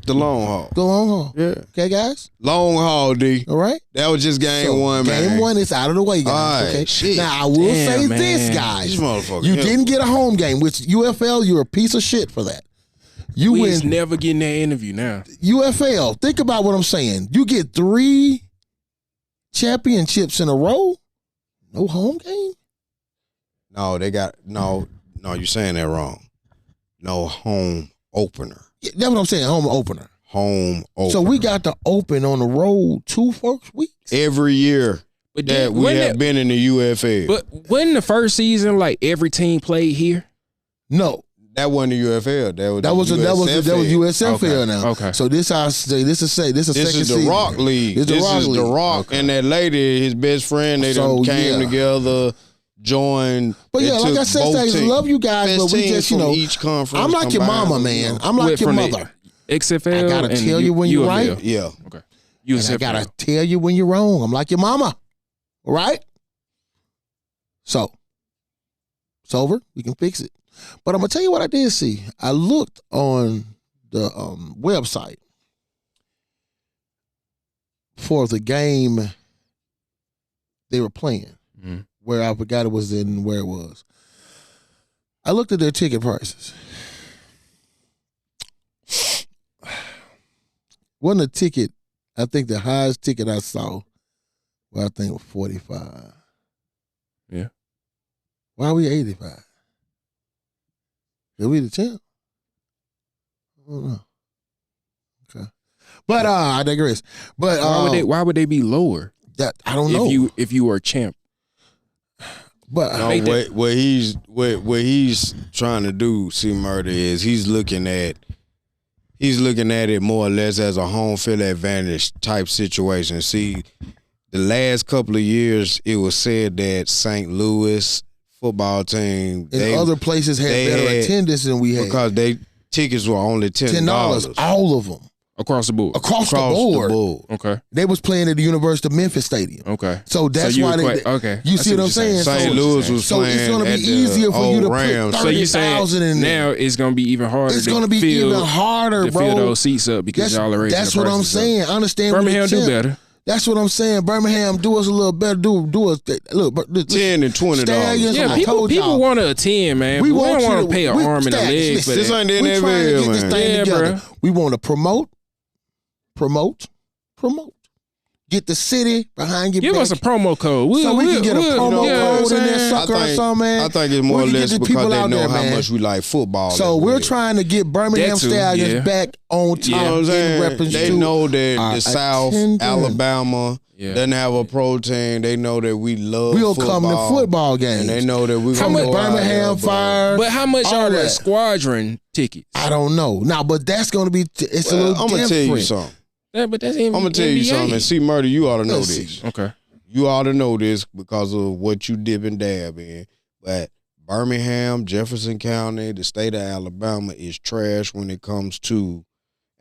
Speaker 4: The long haul.
Speaker 3: The long haul.
Speaker 4: Yeah.
Speaker 3: Okay, guys?
Speaker 4: Long haul, D.
Speaker 3: All right?
Speaker 4: That was just game
Speaker 3: So,
Speaker 4: one, man.
Speaker 3: Game 1 is out of the way, guys.
Speaker 4: All right,
Speaker 3: okay.
Speaker 4: shit.
Speaker 3: Now I will
Speaker 5: Damn,
Speaker 3: say
Speaker 5: man.
Speaker 3: this, guys.
Speaker 4: These motherfuckers.
Speaker 3: You
Speaker 4: yeah.
Speaker 3: didn't get a home game, which UFL, you're a piece of shit for that. You
Speaker 5: We
Speaker 3: win
Speaker 5: is never getting that interview now.
Speaker 3: UFL. Think about what I'm saying. You get 3 championships in a row. No home game.
Speaker 4: No, they got no. You're saying that wrong. No home opener.
Speaker 3: Yeah, that's what I'm saying. Home opener.
Speaker 4: Home opener.
Speaker 3: So we got to open on the road 2 first weeks.
Speaker 4: every year
Speaker 5: But
Speaker 4: that
Speaker 5: then,
Speaker 4: we
Speaker 5: wasn't
Speaker 4: have been in the UFL.
Speaker 5: But wasn't the first season like every team played here?
Speaker 3: No,
Speaker 4: that wasn't the UFL.
Speaker 3: that was USFL
Speaker 5: Okay,
Speaker 3: now.
Speaker 5: okay.
Speaker 3: So this I say this is
Speaker 4: This
Speaker 3: second
Speaker 4: is the
Speaker 3: season.
Speaker 4: Rock League.
Speaker 3: It's the
Speaker 4: This
Speaker 3: Rock
Speaker 4: is the
Speaker 3: League.
Speaker 4: Rock
Speaker 3: Okay.
Speaker 4: and that lady, his best friend. They
Speaker 3: So,
Speaker 4: done came
Speaker 3: yeah.
Speaker 4: together, joined.
Speaker 3: But
Speaker 4: They
Speaker 3: yeah, like
Speaker 4: took
Speaker 3: I said,
Speaker 4: both
Speaker 3: I
Speaker 4: teams.
Speaker 3: love you guys,
Speaker 4: Best
Speaker 3: but we
Speaker 4: teams
Speaker 3: just
Speaker 4: from each conference.
Speaker 3: I'm like your
Speaker 4: combined,
Speaker 3: mama,
Speaker 4: you
Speaker 3: man.
Speaker 4: know.
Speaker 3: I'm like
Speaker 5: Went
Speaker 3: your
Speaker 5: from the
Speaker 3: mother.
Speaker 5: XFL.
Speaker 3: I gotta
Speaker 5: and
Speaker 3: tell you when you're
Speaker 5: UFL.
Speaker 3: right.
Speaker 4: Yeah.
Speaker 5: Okay.
Speaker 3: And I
Speaker 5: USFL.
Speaker 3: gotta tell you when you're wrong. I'm like your mama. All right? So, it's over. We can fix it. But I'm gonna tell you what I did see. I looked on the website for the game they were playing,
Speaker 5: Mhm.
Speaker 3: where I forgot it was in where it was. I looked at their ticket prices. Wasn't a ticket, I think the highest ticket I saw, well, I think it was 45.
Speaker 5: Yeah.
Speaker 3: Why are we 85? Did we the champ? I don't know. Okay. But I digress. But
Speaker 5: why would they be lower
Speaker 3: that I don't know.
Speaker 5: if you were a champ?
Speaker 3: But
Speaker 4: No,
Speaker 5: Make that-
Speaker 4: what he's trying to do, see, Murder, is he's looking at it more or less as a home field advantage type situation. See, the last couple of years, it was said that St. Louis football team
Speaker 3: and other places had better attendance than we had.
Speaker 4: because they tickets were only $10.
Speaker 3: All of them
Speaker 5: Across the board.
Speaker 3: across the board.
Speaker 5: Okay.
Speaker 3: They was playing at the University of Memphis Stadium.
Speaker 5: Okay.
Speaker 3: So that's
Speaker 5: you
Speaker 3: why they.
Speaker 5: equate- okay.
Speaker 3: You
Speaker 5: I
Speaker 3: see what I'm saying?
Speaker 4: St.
Speaker 3: So-
Speaker 4: Louis was
Speaker 3: So
Speaker 4: playing
Speaker 3: it's going to
Speaker 4: at
Speaker 3: be
Speaker 4: the
Speaker 3: easier for you to
Speaker 4: old
Speaker 3: put
Speaker 4: Rams.
Speaker 5: So you
Speaker 3: 30,000
Speaker 5: saying
Speaker 3: in there.
Speaker 5: now it's gonna be even harder.
Speaker 3: It's
Speaker 5: to
Speaker 3: going to be
Speaker 5: fill,
Speaker 3: even harder,
Speaker 5: to
Speaker 3: bro.
Speaker 5: fill those seats up because y'all are raising
Speaker 3: That's
Speaker 5: the
Speaker 3: what I'm
Speaker 5: prices up.
Speaker 3: saying. I understand. when
Speaker 5: Birmingham
Speaker 3: the
Speaker 5: do
Speaker 3: champ-
Speaker 5: better.
Speaker 3: That's what I'm saying. Birmingham, do us a little better. Do us look. But listen,
Speaker 4: $10 and $20.
Speaker 3: Stallions,
Speaker 5: Yeah,
Speaker 3: I
Speaker 5: people
Speaker 3: told y'all.
Speaker 5: want to attend, man. We
Speaker 3: want
Speaker 5: don't
Speaker 3: you
Speaker 5: want to pay an arm and a leg for
Speaker 3: listen,
Speaker 4: This
Speaker 5: that.
Speaker 4: ain't the
Speaker 3: We're trying to
Speaker 4: NFL,
Speaker 3: get this
Speaker 4: man.
Speaker 3: thing
Speaker 5: Yeah,
Speaker 3: together.
Speaker 5: bruh.
Speaker 3: We want to promote. Get the city behind your
Speaker 5: Give
Speaker 3: back.
Speaker 5: us a promo code.
Speaker 3: So we can get a promo code in there,
Speaker 4: I
Speaker 3: sucker or something, man.
Speaker 4: I think it's more
Speaker 3: We
Speaker 4: or
Speaker 3: can get
Speaker 4: less
Speaker 3: the
Speaker 4: because
Speaker 3: people
Speaker 4: they
Speaker 3: out
Speaker 4: know
Speaker 3: there,
Speaker 4: how
Speaker 3: man.
Speaker 4: much we like football.
Speaker 3: So
Speaker 4: as
Speaker 3: we're
Speaker 4: well.
Speaker 3: trying to get Birmingham
Speaker 5: That too,
Speaker 3: Stallions
Speaker 5: yeah.
Speaker 3: back on top
Speaker 4: You know what I'm
Speaker 3: in
Speaker 4: saying?
Speaker 3: reference
Speaker 4: They
Speaker 3: to
Speaker 4: know that
Speaker 3: our
Speaker 4: the South,
Speaker 3: attendance.
Speaker 4: Alabama,
Speaker 5: Yeah.
Speaker 4: doesn't have a pro team. They know that we love
Speaker 3: we'll
Speaker 4: football.
Speaker 3: come to football games.
Speaker 4: And they know that we
Speaker 3: From
Speaker 4: gonna
Speaker 3: the
Speaker 4: go out
Speaker 3: Birmingham
Speaker 4: there,
Speaker 3: Fire.
Speaker 5: But how much
Speaker 3: all
Speaker 5: are the
Speaker 3: that.
Speaker 5: squadron tickets?
Speaker 3: I don't know. Now, but that's going to be, it's a
Speaker 4: Well,
Speaker 3: little
Speaker 4: I'm
Speaker 3: different.
Speaker 4: gonna tell you something.
Speaker 5: Yeah, but that's in
Speaker 4: I'm gonna tell you
Speaker 5: NBA.
Speaker 4: something. And see, Murder, you ought to know
Speaker 3: Let's
Speaker 4: this.
Speaker 3: see.
Speaker 5: Okay.
Speaker 4: You ought to know this because of what you dip and dab in. But Birmingham, Jefferson County, the state of Alabama is trash when it comes to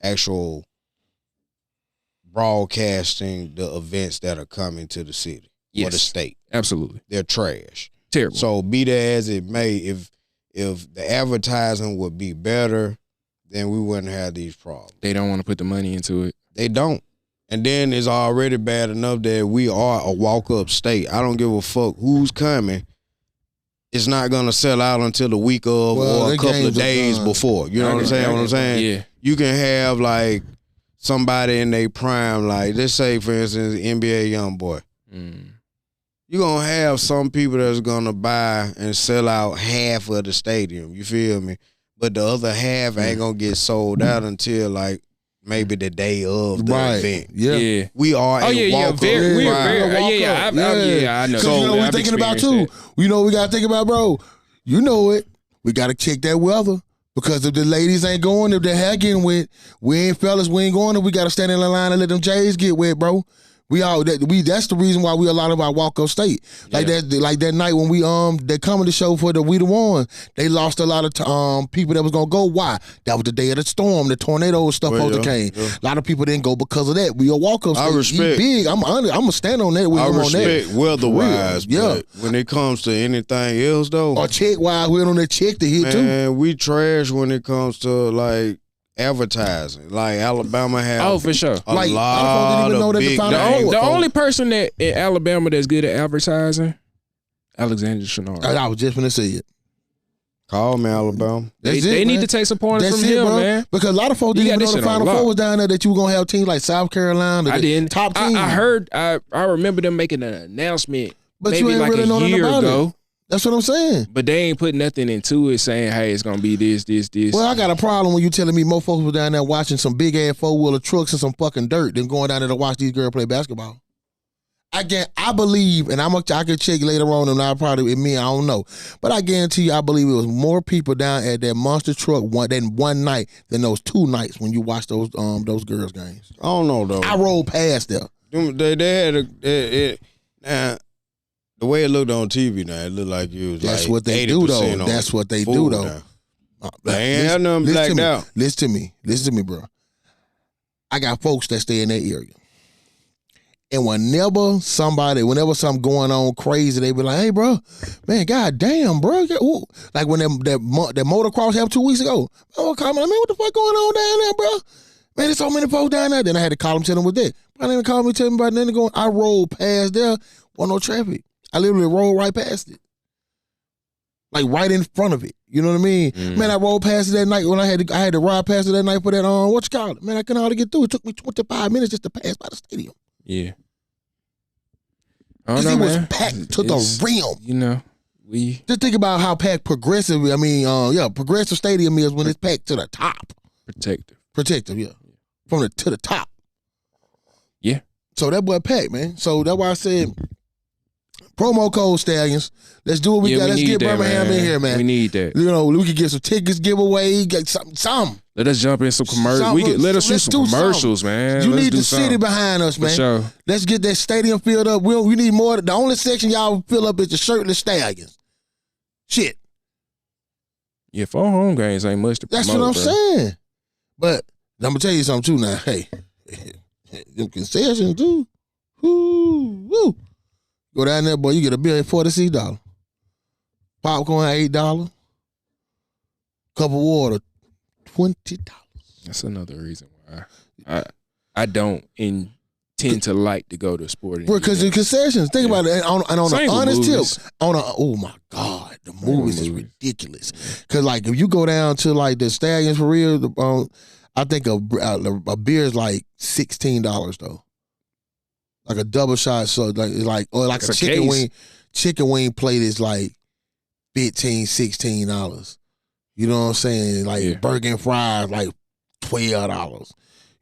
Speaker 4: actual broadcasting the events that are coming to the city or the
Speaker 5: Yes.
Speaker 4: state.
Speaker 5: Absolutely.
Speaker 4: They're trash.
Speaker 5: Terrible.
Speaker 4: So be that as it may, if the advertising would be better, then we wouldn't have these problems.
Speaker 5: They don't want to put the money into it.
Speaker 4: They don't. And then it's already bad enough that we are a walk-up state. I don't give a fuck who's coming. It's not going to sell out until the week of
Speaker 3: Well,
Speaker 4: or
Speaker 3: the
Speaker 4: a couple of
Speaker 3: games are
Speaker 4: days
Speaker 3: done.
Speaker 4: before. You know what I'm saying? What I'm saying?
Speaker 5: Yeah.
Speaker 4: You can have, like, somebody in their prime, like, let's say, for instance, NBA YoungBoy.
Speaker 5: Mm.
Speaker 4: You're going to have some people that's going to buy and sell out half of the stadium. You feel me? But the other half ain't going to get sold out until, like, maybe the day of the event.
Speaker 3: Yeah.
Speaker 4: We are
Speaker 5: Oh, yeah,
Speaker 4: walk-up.
Speaker 5: very,
Speaker 3: Yeah,
Speaker 5: I know.
Speaker 3: So you know what
Speaker 5: I've
Speaker 3: we thinking about
Speaker 5: experienced
Speaker 3: too?
Speaker 5: that.
Speaker 3: You know what we got to think about, bro? You know it. We got to check that weather. Because if the ladies ain't going, if their hair getting wet, we ain't going, and we got to stand in the line and let them J's get wet, bro. That's the reason why we a lot of our walk up state. Like that night when they coming to show for the We the One, they lost a lot of people that was gonna go. Why? That was the day of the storm, the tornado stuff came. Yeah. A lot of people didn't go because of that. We a walk up state.
Speaker 4: I respect.
Speaker 3: Big. I'm gonna stand on that.
Speaker 4: I respect weather wise.
Speaker 3: Yeah.
Speaker 4: But when it comes to anything else though,
Speaker 3: or check wise, we on that check to hit too.
Speaker 4: Man, we trash when it comes to like advertising. Like Alabama have
Speaker 5: for sure.
Speaker 4: a
Speaker 3: Like,
Speaker 4: lot
Speaker 3: didn't even know
Speaker 4: of
Speaker 3: that
Speaker 4: big
Speaker 5: The only person that in Alabama that's good at advertising, Alexander Shenard.
Speaker 3: I was just gonna say it.
Speaker 4: Call me Alabama.
Speaker 5: They need to take some pointers from him,
Speaker 3: bro.
Speaker 5: man.
Speaker 3: Because a lot of folks didn't even know the Final Four was down there, that you were gonna have teams like South Carolina.
Speaker 5: I didn't.
Speaker 3: Top teams.
Speaker 5: I heard. I remember them making an announcement,
Speaker 3: But
Speaker 5: maybe
Speaker 3: you ain't
Speaker 5: like
Speaker 3: really know
Speaker 5: a
Speaker 3: nothing
Speaker 5: year
Speaker 3: about
Speaker 5: ago.
Speaker 3: it. That's what I'm saying.
Speaker 5: But they ain't put nothing into it saying, hey, it's going to be this.
Speaker 3: Well, I got a problem when you telling me more folks were down there watching some big-ass four-wheeler trucks and some fucking dirt than going down there to watch these girls play basketball. I believe, and I can check later on, and I don't know. But I guarantee you, I believe it was more people down at that monster truck one night than those 2 nights when you watch those girls' games.
Speaker 4: I don't know, though.
Speaker 3: I rolled past there.
Speaker 4: They had the way it looked on TV now, it looked like it was
Speaker 3: That's
Speaker 4: like
Speaker 3: what they
Speaker 4: 80%
Speaker 3: do, though.
Speaker 4: on
Speaker 3: That's what they
Speaker 4: food
Speaker 3: do, though.
Speaker 4: now. They ain't have nothing blacked out.
Speaker 3: Listen to me, bro. I got folks that stay in that area. And whenever something going on crazy, they be like, hey, bro, man, goddamn, bro. Ooh. Like when that motocross happened 2 weeks ago. I was calling, man, what the fuck going on down there, bro? Man, there's so many folks down there. Then I had to call them, tell them what that. I didn't call me, tell me about nothing going. I rolled past there, wasn't no traffic. I literally rolled right past it. Like right in front of it. You know what I mean? Man, I rolled past it that night when I had to ride past it that night for that, what you call it? Man, I couldn't hardly get through. It took me 25 minutes just to pass by the stadium.
Speaker 5: Yeah.
Speaker 3: Because it was packed to the rim.
Speaker 5: You know,
Speaker 3: just think about how packed Progressive Stadium is when it's packed to the top. Protective, yeah. To the top.
Speaker 5: Yeah.
Speaker 3: So that boy packed, man. So that's why I said promo code Stallions. Let's do what we got. Let's get Birmingham in here, man.
Speaker 5: We need that.
Speaker 3: You know, we could get some tickets giveaway, get something.
Speaker 5: Let us jump in some commercials. Let us shoot some commercials, man.
Speaker 3: You need the city behind us, man.
Speaker 5: For sure.
Speaker 3: Let's get that stadium filled up. We need more. The only section y'all fill up is the shirtless Stallions. Shit.
Speaker 5: Yeah, 4 home games ain't much to promote.
Speaker 3: That's what I'm saying. But I'm gonna tell you something too now. Hey, them concessions too. Woo. Go down there, boy. You get a bill at $46. Popcorn $8. Cup of water $20.
Speaker 5: That's another reason why I don't intend to like to go to sporting.
Speaker 3: Because the concessions. Think about it. On an honest tip. Oh my God, the movies is ridiculous. Because like if you go down to like the Stallions for real, I think a beer is like $16 though. Like a double shot, so like a chicken wing. Chicken wing plate is like $15, $16. You know what I'm saying? Like burger and fries like $12.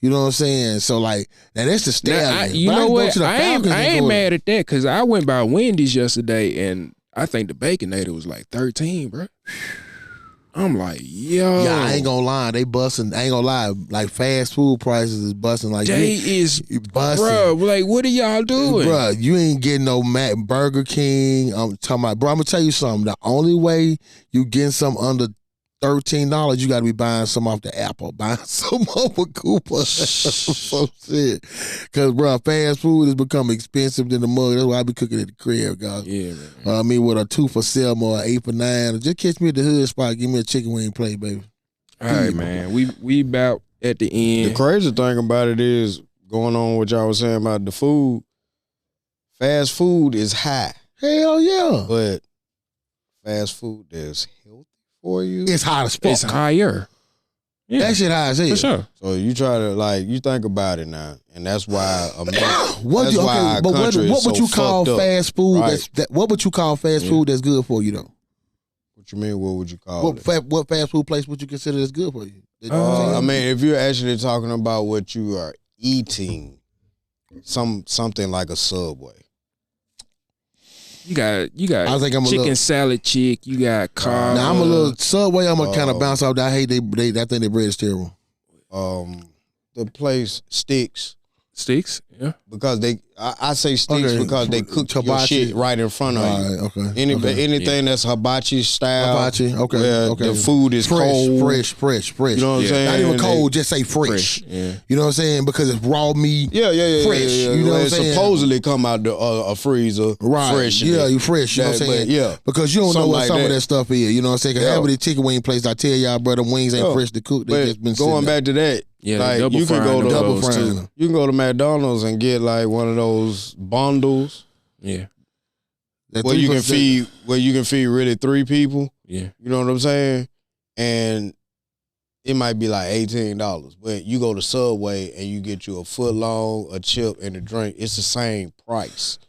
Speaker 3: You know what I'm saying? So like now that's the Stallion.
Speaker 5: You know what? I ain't mad at that because I went by Wendy's yesterday and I think the Baconator was like $13, bro. I'm like, yo.
Speaker 3: Yeah, I ain't gonna lie. They busting. I ain't gonna lie. Like fast food prices is busting. Like
Speaker 5: they is busting. Bro, like what are y'all doing?
Speaker 3: Bro, you ain't getting no Burger King. I'm talking about, bro, I'm gonna tell you something. The only way you getting some under $13, you got to be buying some off the Apple, buying some off of Cooper. Some shit. Because, bro, fast food has become expensive than the mug. That's why I be cooking at the crib, guys.
Speaker 5: Yeah, man.
Speaker 3: I mean, with a 2 for $7 or 8 for $9. Just catch me at the hood spot. Give me a chicken wing plate, baby.
Speaker 5: All right, man. We about at the end.
Speaker 4: The crazy thing about it is, going on what y'all was saying about the food, fast food is high.
Speaker 3: Hell yeah.
Speaker 4: But fast food that's healthy for you,
Speaker 3: it's high as fuck.
Speaker 5: It's higher. Yeah.
Speaker 3: That shit high as hell.
Speaker 5: For sure.
Speaker 4: So you try to you think about it now, and that's why
Speaker 3: what would you call fast food?
Speaker 4: Right.
Speaker 3: What would you call fast food that's good for you though?
Speaker 4: What you mean? What would you call it?
Speaker 3: What fast food place would you consider is good for you?
Speaker 4: I mean, if you're actually talking about what you are eating, something like a Subway.
Speaker 5: You got
Speaker 3: I think I'm a
Speaker 5: chicken
Speaker 3: little,
Speaker 5: salad chick. You got car.
Speaker 3: now I'm a little Subway. I'm gonna kind of bounce off. I hate I think their bread is terrible.
Speaker 4: The place Sticks.
Speaker 5: Sticks. Yeah.
Speaker 4: Because I say Sticks
Speaker 3: Okay,
Speaker 4: because they cook your
Speaker 3: hibachi.
Speaker 4: shit right in front of you.
Speaker 3: All right, okay.
Speaker 4: Anything that's hibachi style.
Speaker 3: Hibachi, okay,
Speaker 4: Where
Speaker 3: okay.
Speaker 4: the food is cold.
Speaker 3: fresh.
Speaker 4: You know what I'm saying?
Speaker 3: Not even cold, just say fresh.
Speaker 5: Yeah.
Speaker 3: You know what I'm saying? Because it's raw meat.
Speaker 4: Yeah.
Speaker 3: Fresh. You know what I'm
Speaker 4: It
Speaker 3: saying?
Speaker 4: supposedly come out the a freezer.
Speaker 3: Right.
Speaker 4: Fresh.
Speaker 3: Yeah, you fresh. You know what I'm
Speaker 4: But,
Speaker 3: saying?
Speaker 4: yeah.
Speaker 3: Because you don't know
Speaker 4: Something
Speaker 3: what
Speaker 4: like
Speaker 3: some of
Speaker 4: that.
Speaker 3: that stuff is. You know what I'm saying? Because half of the chicken wing place, I tell y'all, bro, them wings ain't fresh to cook. They
Speaker 4: But
Speaker 3: just been
Speaker 4: going
Speaker 3: sitting there.
Speaker 4: back to that,
Speaker 5: Yeah,
Speaker 4: like
Speaker 5: double
Speaker 4: you can
Speaker 5: frying
Speaker 4: go to
Speaker 5: them
Speaker 3: double
Speaker 5: hoes,
Speaker 3: frying
Speaker 5: too.
Speaker 3: them.
Speaker 4: You can go to McDonald's and get like one of those bundles
Speaker 5: Yeah.
Speaker 3: That
Speaker 4: where you can
Speaker 3: 3%.
Speaker 4: feed really 3 people.
Speaker 5: Yeah.
Speaker 4: You know what I'm saying? And it might be like $18, but you go to Subway and you get you a foot long, a chip, and a drink. It's the same price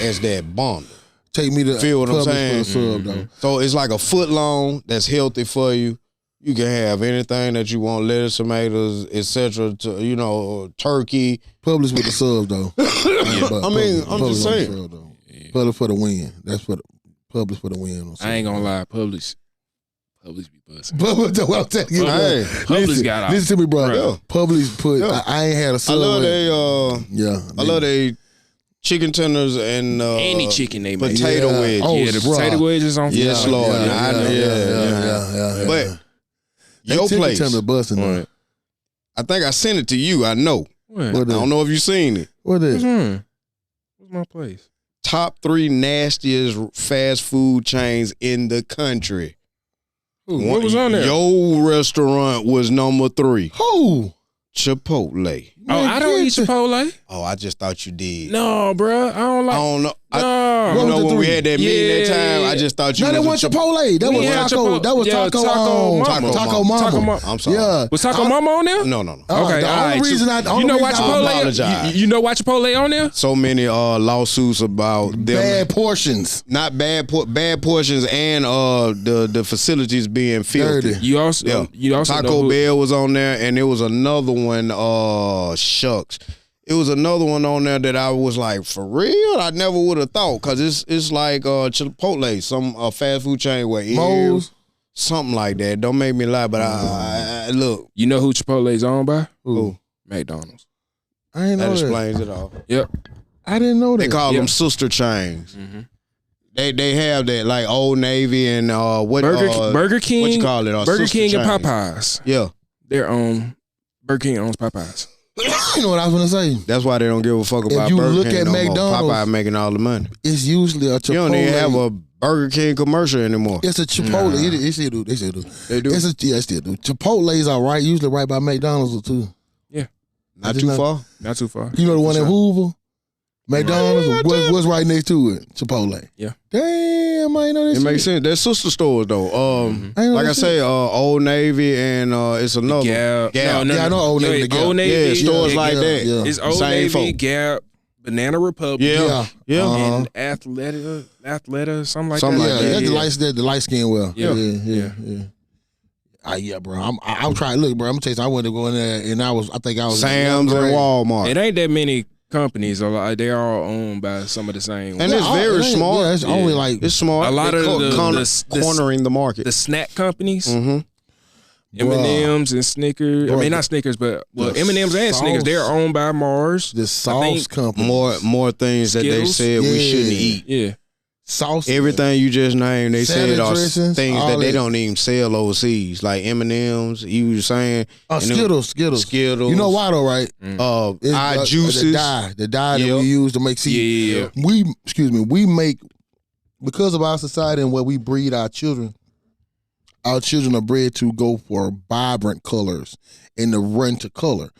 Speaker 4: as that bundle.
Speaker 3: Take me to
Speaker 4: Feel what I'm
Speaker 3: Publix
Speaker 4: saying?
Speaker 3: for the sub, though.
Speaker 4: So it's like a foot long that's healthy for you. You can have anything that you want, lettuce, tomatoes, etc. Turkey.
Speaker 3: Publix with the sub, though.
Speaker 4: I mean, I'm just saying.
Speaker 3: Publix for the win. That's for the Publix for the win.
Speaker 5: I ain't gonna lie, Publix be busting.
Speaker 3: Publix, what I'm telling you, bro.
Speaker 4: Hey,
Speaker 5: Publix got out.
Speaker 3: Listen to me, bro.
Speaker 4: Yeah.
Speaker 3: Publix put.
Speaker 4: Yeah.
Speaker 3: I ain't had a
Speaker 4: I
Speaker 3: sub.
Speaker 4: love
Speaker 3: Yeah,
Speaker 4: I love they chicken tenders and
Speaker 5: Any chicken they make.
Speaker 4: potato
Speaker 3: Yeah.
Speaker 4: wedges.
Speaker 3: Oh,
Speaker 5: Yeah, the
Speaker 3: bruh.
Speaker 5: potato wedges on.
Speaker 4: Yes,
Speaker 5: fire.
Speaker 4: Lord.
Speaker 3: Yeah.
Speaker 4: But
Speaker 3: They
Speaker 4: your
Speaker 3: chicken
Speaker 4: place,
Speaker 3: tender busting. though.
Speaker 5: What?
Speaker 4: I think I sent it to you. I know.
Speaker 5: What?
Speaker 3: What
Speaker 4: I don't know if you seen it.
Speaker 3: What is?
Speaker 5: What's my place?
Speaker 4: Top 3 nastiest fast food chains in the country.
Speaker 5: What was on there?
Speaker 4: Your restaurant was number 3.
Speaker 3: Who?
Speaker 4: Chipotle.
Speaker 5: Oh, I don't eat Chipotle.
Speaker 4: Oh, I just thought you did.
Speaker 5: No, bro. I don't
Speaker 4: I
Speaker 5: like.
Speaker 4: don't know.
Speaker 5: No.
Speaker 3: What
Speaker 4: You
Speaker 3: was
Speaker 4: know
Speaker 3: the
Speaker 4: when we
Speaker 3: 3?
Speaker 4: had that meeting that
Speaker 5: Yeah.
Speaker 4: time, I just thought you
Speaker 3: No, that
Speaker 4: was
Speaker 3: wasn't
Speaker 4: a
Speaker 3: Chipotle. That
Speaker 5: We
Speaker 3: was
Speaker 5: had
Speaker 3: Taco.
Speaker 5: Chipotle.
Speaker 3: That was
Speaker 5: Yeah,
Speaker 3: Taco.
Speaker 5: Taco Mama.
Speaker 3: Taco Mama.
Speaker 5: Taco Mama.
Speaker 4: I'm sorry.
Speaker 3: Yeah.
Speaker 5: Was Taco Mama on there?
Speaker 4: No.
Speaker 5: Okay,
Speaker 3: The
Speaker 5: all
Speaker 3: only
Speaker 5: right.
Speaker 3: reason I
Speaker 5: You know why
Speaker 4: I
Speaker 5: Chipotle?
Speaker 4: apologize.
Speaker 5: You know why Chipotle on there?
Speaker 4: So many lawsuits about them.
Speaker 3: Bad portions.
Speaker 4: Not bad portions and the facilities being filthy.
Speaker 3: Dirty.
Speaker 5: You also know
Speaker 4: Taco
Speaker 5: who-
Speaker 4: Bell was on there, and there was another one. Shucks, it was another one on there that I was like, for real, I never would have thought, because it's like Chipotle, some fast food chain where
Speaker 3: Moe's.
Speaker 4: something like that. Don't make me lie, but I look.
Speaker 5: You know who Chipotle's owned by?
Speaker 3: Who?
Speaker 5: McDonald's.
Speaker 3: I didn't
Speaker 4: That
Speaker 3: know that.
Speaker 4: explains it all.
Speaker 5: Yep.
Speaker 3: I didn't know that.
Speaker 4: They call
Speaker 5: Yeah.
Speaker 4: them sister chains.
Speaker 5: Mm-hmm.
Speaker 4: They have that like Old Navy and
Speaker 5: Burger King.
Speaker 4: What you call it?
Speaker 5: Burger
Speaker 4: sister
Speaker 5: King and
Speaker 4: chains.
Speaker 5: Popeyes.
Speaker 4: Yeah,
Speaker 5: They're Burger King owns Popeyes.
Speaker 3: You know what I was gonna say?
Speaker 4: that's why they don't give a fuck about
Speaker 3: you
Speaker 4: Burger
Speaker 3: look
Speaker 4: King
Speaker 3: at
Speaker 4: no more.
Speaker 3: McDonald's-
Speaker 4: Popeye making all the money.
Speaker 3: It's usually a Chipotle.
Speaker 4: You don't even have a Burger King commercial anymore.
Speaker 3: It's a Chipotle.
Speaker 5: Nah.
Speaker 3: They still do. They still do.
Speaker 4: They do.
Speaker 3: They still do. Chipotle's are right, usually right by McDonald's too.
Speaker 4: Not
Speaker 3: just
Speaker 4: too
Speaker 3: not-
Speaker 4: far.
Speaker 5: Not too far.
Speaker 3: You know the one in Hoover? McDonald's?
Speaker 4: Yeah,
Speaker 3: What's right next to it? Chipotle.
Speaker 5: Yeah.
Speaker 3: Damn, I ain't know that
Speaker 4: It
Speaker 3: shit.
Speaker 4: makes sense. They're sister stores though.
Speaker 3: I ain't know
Speaker 4: Like
Speaker 3: that
Speaker 4: I
Speaker 3: shit.
Speaker 4: say, Old Navy and it's another.
Speaker 5: Gap.
Speaker 4: Gap.
Speaker 3: Yeah, I know Old Navy, the Gap.
Speaker 5: Old Navy.
Speaker 4: Yeah, stores
Speaker 5: yeah,
Speaker 4: like
Speaker 3: yeah,
Speaker 4: that.
Speaker 3: yeah.
Speaker 5: It's Old
Speaker 4: Same
Speaker 5: Navy,
Speaker 4: folk.
Speaker 5: Gap, Banana Republic.
Speaker 4: Yeah.
Speaker 5: And Athleta, something like
Speaker 4: Something
Speaker 5: that.
Speaker 3: Yeah,
Speaker 4: like that.
Speaker 3: that's the light skin well.
Speaker 5: Yeah.
Speaker 3: Yeah. Yeah, bro. I'm trying. Look, bro. I'm gonna tell you, I wanted to go in there, and I think I was
Speaker 4: Sam's and Walmart.
Speaker 5: It ain't that many companies. They're all owned by some of the same.
Speaker 4: And it's very smart.
Speaker 3: Yeah, it's only like
Speaker 4: It's smart.
Speaker 5: A lot
Speaker 4: They
Speaker 5: of
Speaker 4: cornering the market.
Speaker 5: the snack companies,
Speaker 4: Mm-hmm.
Speaker 5: M&M's and Snickers. I
Speaker 3: Bruh,
Speaker 5: mean, not Snickers, but
Speaker 3: the
Speaker 5: M&M's and
Speaker 3: sauce-
Speaker 5: Snickers. They're owned by Mars.
Speaker 3: the sauce company.
Speaker 4: More things that they
Speaker 5: Skittles?
Speaker 4: said we
Speaker 3: Yeah.
Speaker 4: shouldn't eat.
Speaker 5: Yeah.
Speaker 3: Sauce.
Speaker 4: Everything you just named, they
Speaker 3: Salad
Speaker 4: said are
Speaker 3: dressings,
Speaker 4: things
Speaker 3: all
Speaker 4: that they
Speaker 3: that.
Speaker 4: don't even sell overseas, like M&M's. You were saying and them
Speaker 3: Skittles.
Speaker 4: Skittles.
Speaker 3: You know why though, right? It's,
Speaker 4: Eye juices.
Speaker 3: the dye that
Speaker 4: Yep.
Speaker 3: we use to make seed.
Speaker 5: Yeah.
Speaker 3: We make, because of our society and where we breed our children are bred to go for vibrant colors and to run to color.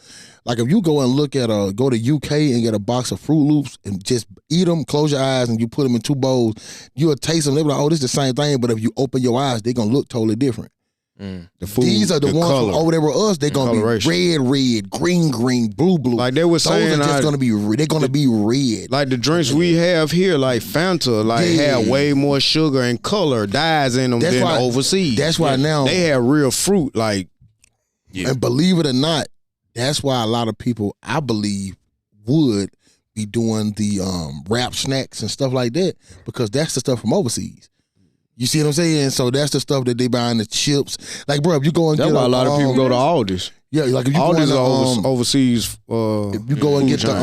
Speaker 3: Like if you go and go to UK and get a box of Fruit Loops and just eat them, close your eyes and you put them in 2 bowls, you'll taste them. They'll be like, oh, this is the same thing. But if you open your eyes, they're going to look totally different.
Speaker 4: The food,
Speaker 3: These are the ones
Speaker 4: color,
Speaker 3: from over there with us. They're gonna
Speaker 4: coloration.
Speaker 3: be red, green, blue.
Speaker 4: Like they were
Speaker 3: Those
Speaker 4: saying,
Speaker 3: are just gonna be. They're gonna be red.
Speaker 4: like the drinks we have here, like Fanta, have way more sugar and color dyes in them than overseas.
Speaker 3: That's why now
Speaker 4: they have real fruit. Like,
Speaker 3: and believe it or not, that's why a lot of people, I believe, would be doing the wrap snacks and stuff like that because that's the stuff from overseas. You see what I'm saying? So that's the stuff that they buying the chips. Like, bro, if you go and
Speaker 4: that's
Speaker 3: get
Speaker 4: why a lot of people go to Aldi's.
Speaker 3: Yeah, like if you
Speaker 4: Aldi's
Speaker 3: go in
Speaker 4: overseas.
Speaker 3: If you go and get the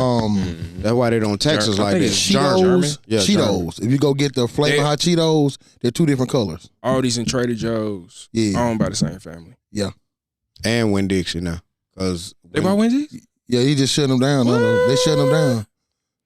Speaker 4: that's why they don't tax us like this.
Speaker 3: Cheetos,
Speaker 4: Yeah,
Speaker 3: Cheetos. If you go get the flavor hot Cheetos, they're two different colors.
Speaker 5: Aldi's and Trader Joe's, owned by the same family.
Speaker 3: Yeah,
Speaker 4: and Winn-Dixie now, cause
Speaker 5: they bought Wendy's.
Speaker 3: Yeah, he just shut them down. No, they shut them down.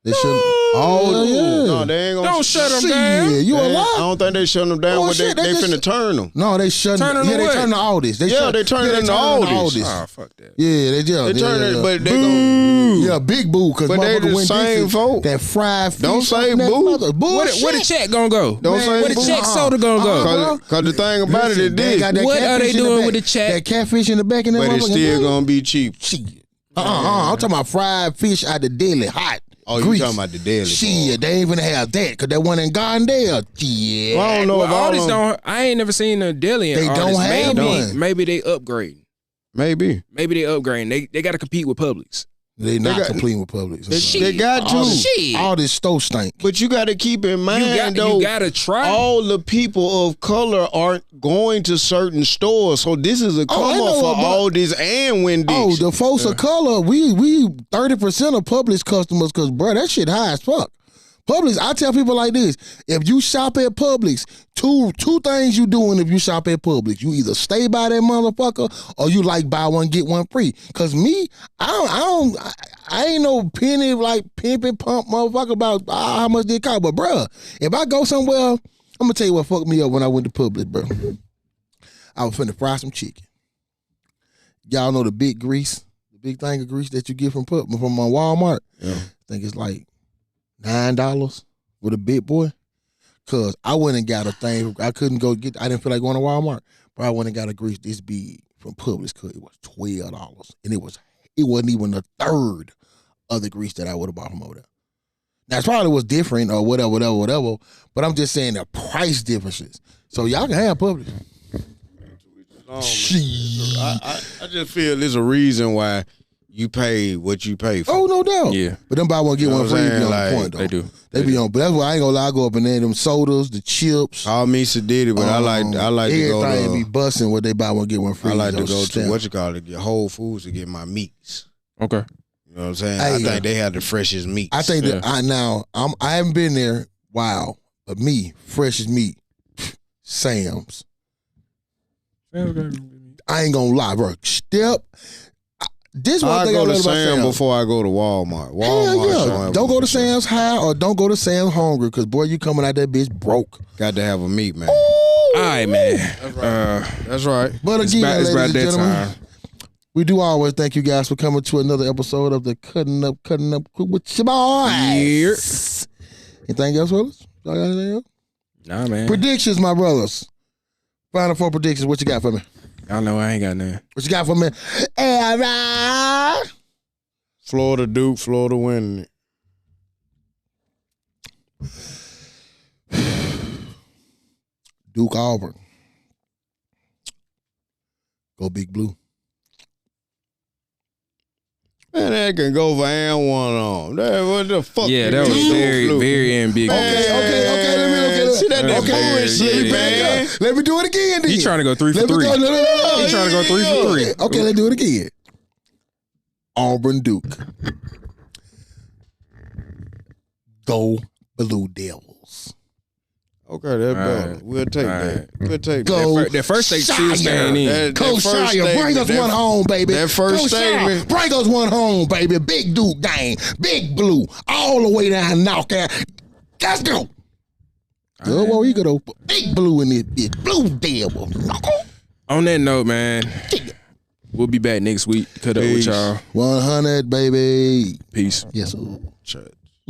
Speaker 3: They shut.
Speaker 4: No, they ain't gonna.
Speaker 5: Don't shut them down.
Speaker 3: Yeah, you a lie.
Speaker 4: I don't think they shut them down. They finna turn them.
Speaker 3: No, they shut them. Yeah, they turn the Aldi's.
Speaker 4: They turn it into Aldi's.
Speaker 5: Oh, fuck that.
Speaker 3: Yeah, they just.
Speaker 4: They turn it, but they
Speaker 3: go. Yeah, big boo. Cause
Speaker 4: but they the same folk.
Speaker 3: That fried fish.
Speaker 4: Don't say boo.
Speaker 5: Where the check gonna go?
Speaker 4: Don't say
Speaker 5: where the check soda gonna go?
Speaker 4: Cause the thing about it is this.
Speaker 5: What are they doing with the check?
Speaker 3: That catfish in the back of that.
Speaker 4: But it's still gonna be cheap.
Speaker 3: I'm talking about fried fish out the deli, hot.
Speaker 4: Oh, you talking about the deli?
Speaker 3: Shit, they ain't even have that because that one in Gardendale. Yeah,
Speaker 4: well, I don't know if
Speaker 5: Aldi's don't. I ain't never seen a deli in
Speaker 3: They
Speaker 5: Aldi's.
Speaker 3: don't have one.
Speaker 5: Maybe they upgrade.
Speaker 4: Maybe
Speaker 5: they upgrading. They got to compete with Publix.
Speaker 3: They not competing with Publix.
Speaker 4: They got to.
Speaker 3: All this stove stink.
Speaker 4: But you got to keep in mind,
Speaker 5: you got to try.
Speaker 4: All the people of color aren't going to certain stores, so this is a come up for Aldi's and Winn-Dixie.
Speaker 3: Oh, the folks of color, we 30% of Publix customers, because bro, that shit high as fuck. Publix, I tell people like this: if you shop at Publix, two things you doing if you shop at Publix. You either stay by that motherfucker or you like buy one get one free. Cause me, I ain't no penny like pimping pump motherfucker about how much they cost. But bruh, if I go somewhere, I'm gonna tell you what fucked me up when I went to Publix, bro. I was finna fry some chicken. Y'all know the big grease, the big thing of grease that you get from my Walmart. Yeah. I think it's like $9 with a big boy. Cause I went and got a thing. I couldn't go get. I didn't feel like going to Walmart, but I went and got a grease this big from Publix. Cause it was $12, and it wasn't even a third of the grease that I would have bought from over there. Now it probably was different or whatever. But I'm just saying the price differences. So y'all can have Publix.
Speaker 4: I just feel there's a reason why you pay what you pay for.
Speaker 3: Oh, no doubt.
Speaker 5: Yeah.
Speaker 3: But them buy one, get one free be on the point, though.
Speaker 5: They do.
Speaker 3: They be on. But that's why I ain't gonna lie. I go up in there, them sodas, the chips.
Speaker 4: Call me Sadiddy, but I like to go to.
Speaker 3: Everything be busting what they buy one, get one free.
Speaker 4: I like to go to get Whole Foods to get my meats.
Speaker 5: Okay.
Speaker 4: You know what I'm saying? I think they have the freshest meats.
Speaker 3: I think that I haven't been there. Wow. But me, freshest meat, Sam's. I ain't gonna lie, bro. This one thing I
Speaker 4: go to
Speaker 3: Sam's
Speaker 4: Sam before I go to Walmart.
Speaker 3: Yeah. Don't go to Sam's high or don't go to Sam's hungry, because boy, you coming out that bitch broke.
Speaker 4: Got to have a meat, man.
Speaker 5: All right, man.
Speaker 4: That's right.
Speaker 3: But again, ladies and gentlemen,
Speaker 5: time.
Speaker 3: we do always thank you guys for coming to another episode of the Cutting Up with your boys. Anything else, fellas? Y'all got anything else?
Speaker 5: Nah, man.
Speaker 3: Predictions, my brothers. Final four predictions. What you got for me?
Speaker 5: I know I ain't got none.
Speaker 3: What you got for me?
Speaker 4: Florida Duke, Florida winning it.
Speaker 3: Duke Auburn. Go Big Blue.
Speaker 4: Man, that can go for and one on. What the fuck?
Speaker 5: Yeah, that was very ambiguous.
Speaker 3: Okay. Let me
Speaker 4: see that bullshit, man.
Speaker 3: Let me do it again. Then.
Speaker 5: He trying to go 3 for 3.
Speaker 3: No.
Speaker 5: He trying to go 3 for 3.
Speaker 3: Okay, let's do it again. Auburn Duke. Go Blue Devils.
Speaker 4: Okay, that's better. We'll take that. We'll take
Speaker 3: go
Speaker 4: that.
Speaker 5: That first state still staying in.
Speaker 3: Go Shire. Bring us one home, baby.
Speaker 4: That first statement.
Speaker 3: Bring us one home, baby. Big Duke gang. Big Blue. All the way down knockout. Let's go. Good, well, you could open Big Blue in this bitch. Blue Devil.
Speaker 5: On that note, man, we'll be back next week. Cut up with y'all.
Speaker 3: 100, baby.
Speaker 5: Peace.
Speaker 3: Yes, sir.
Speaker 4: Shut.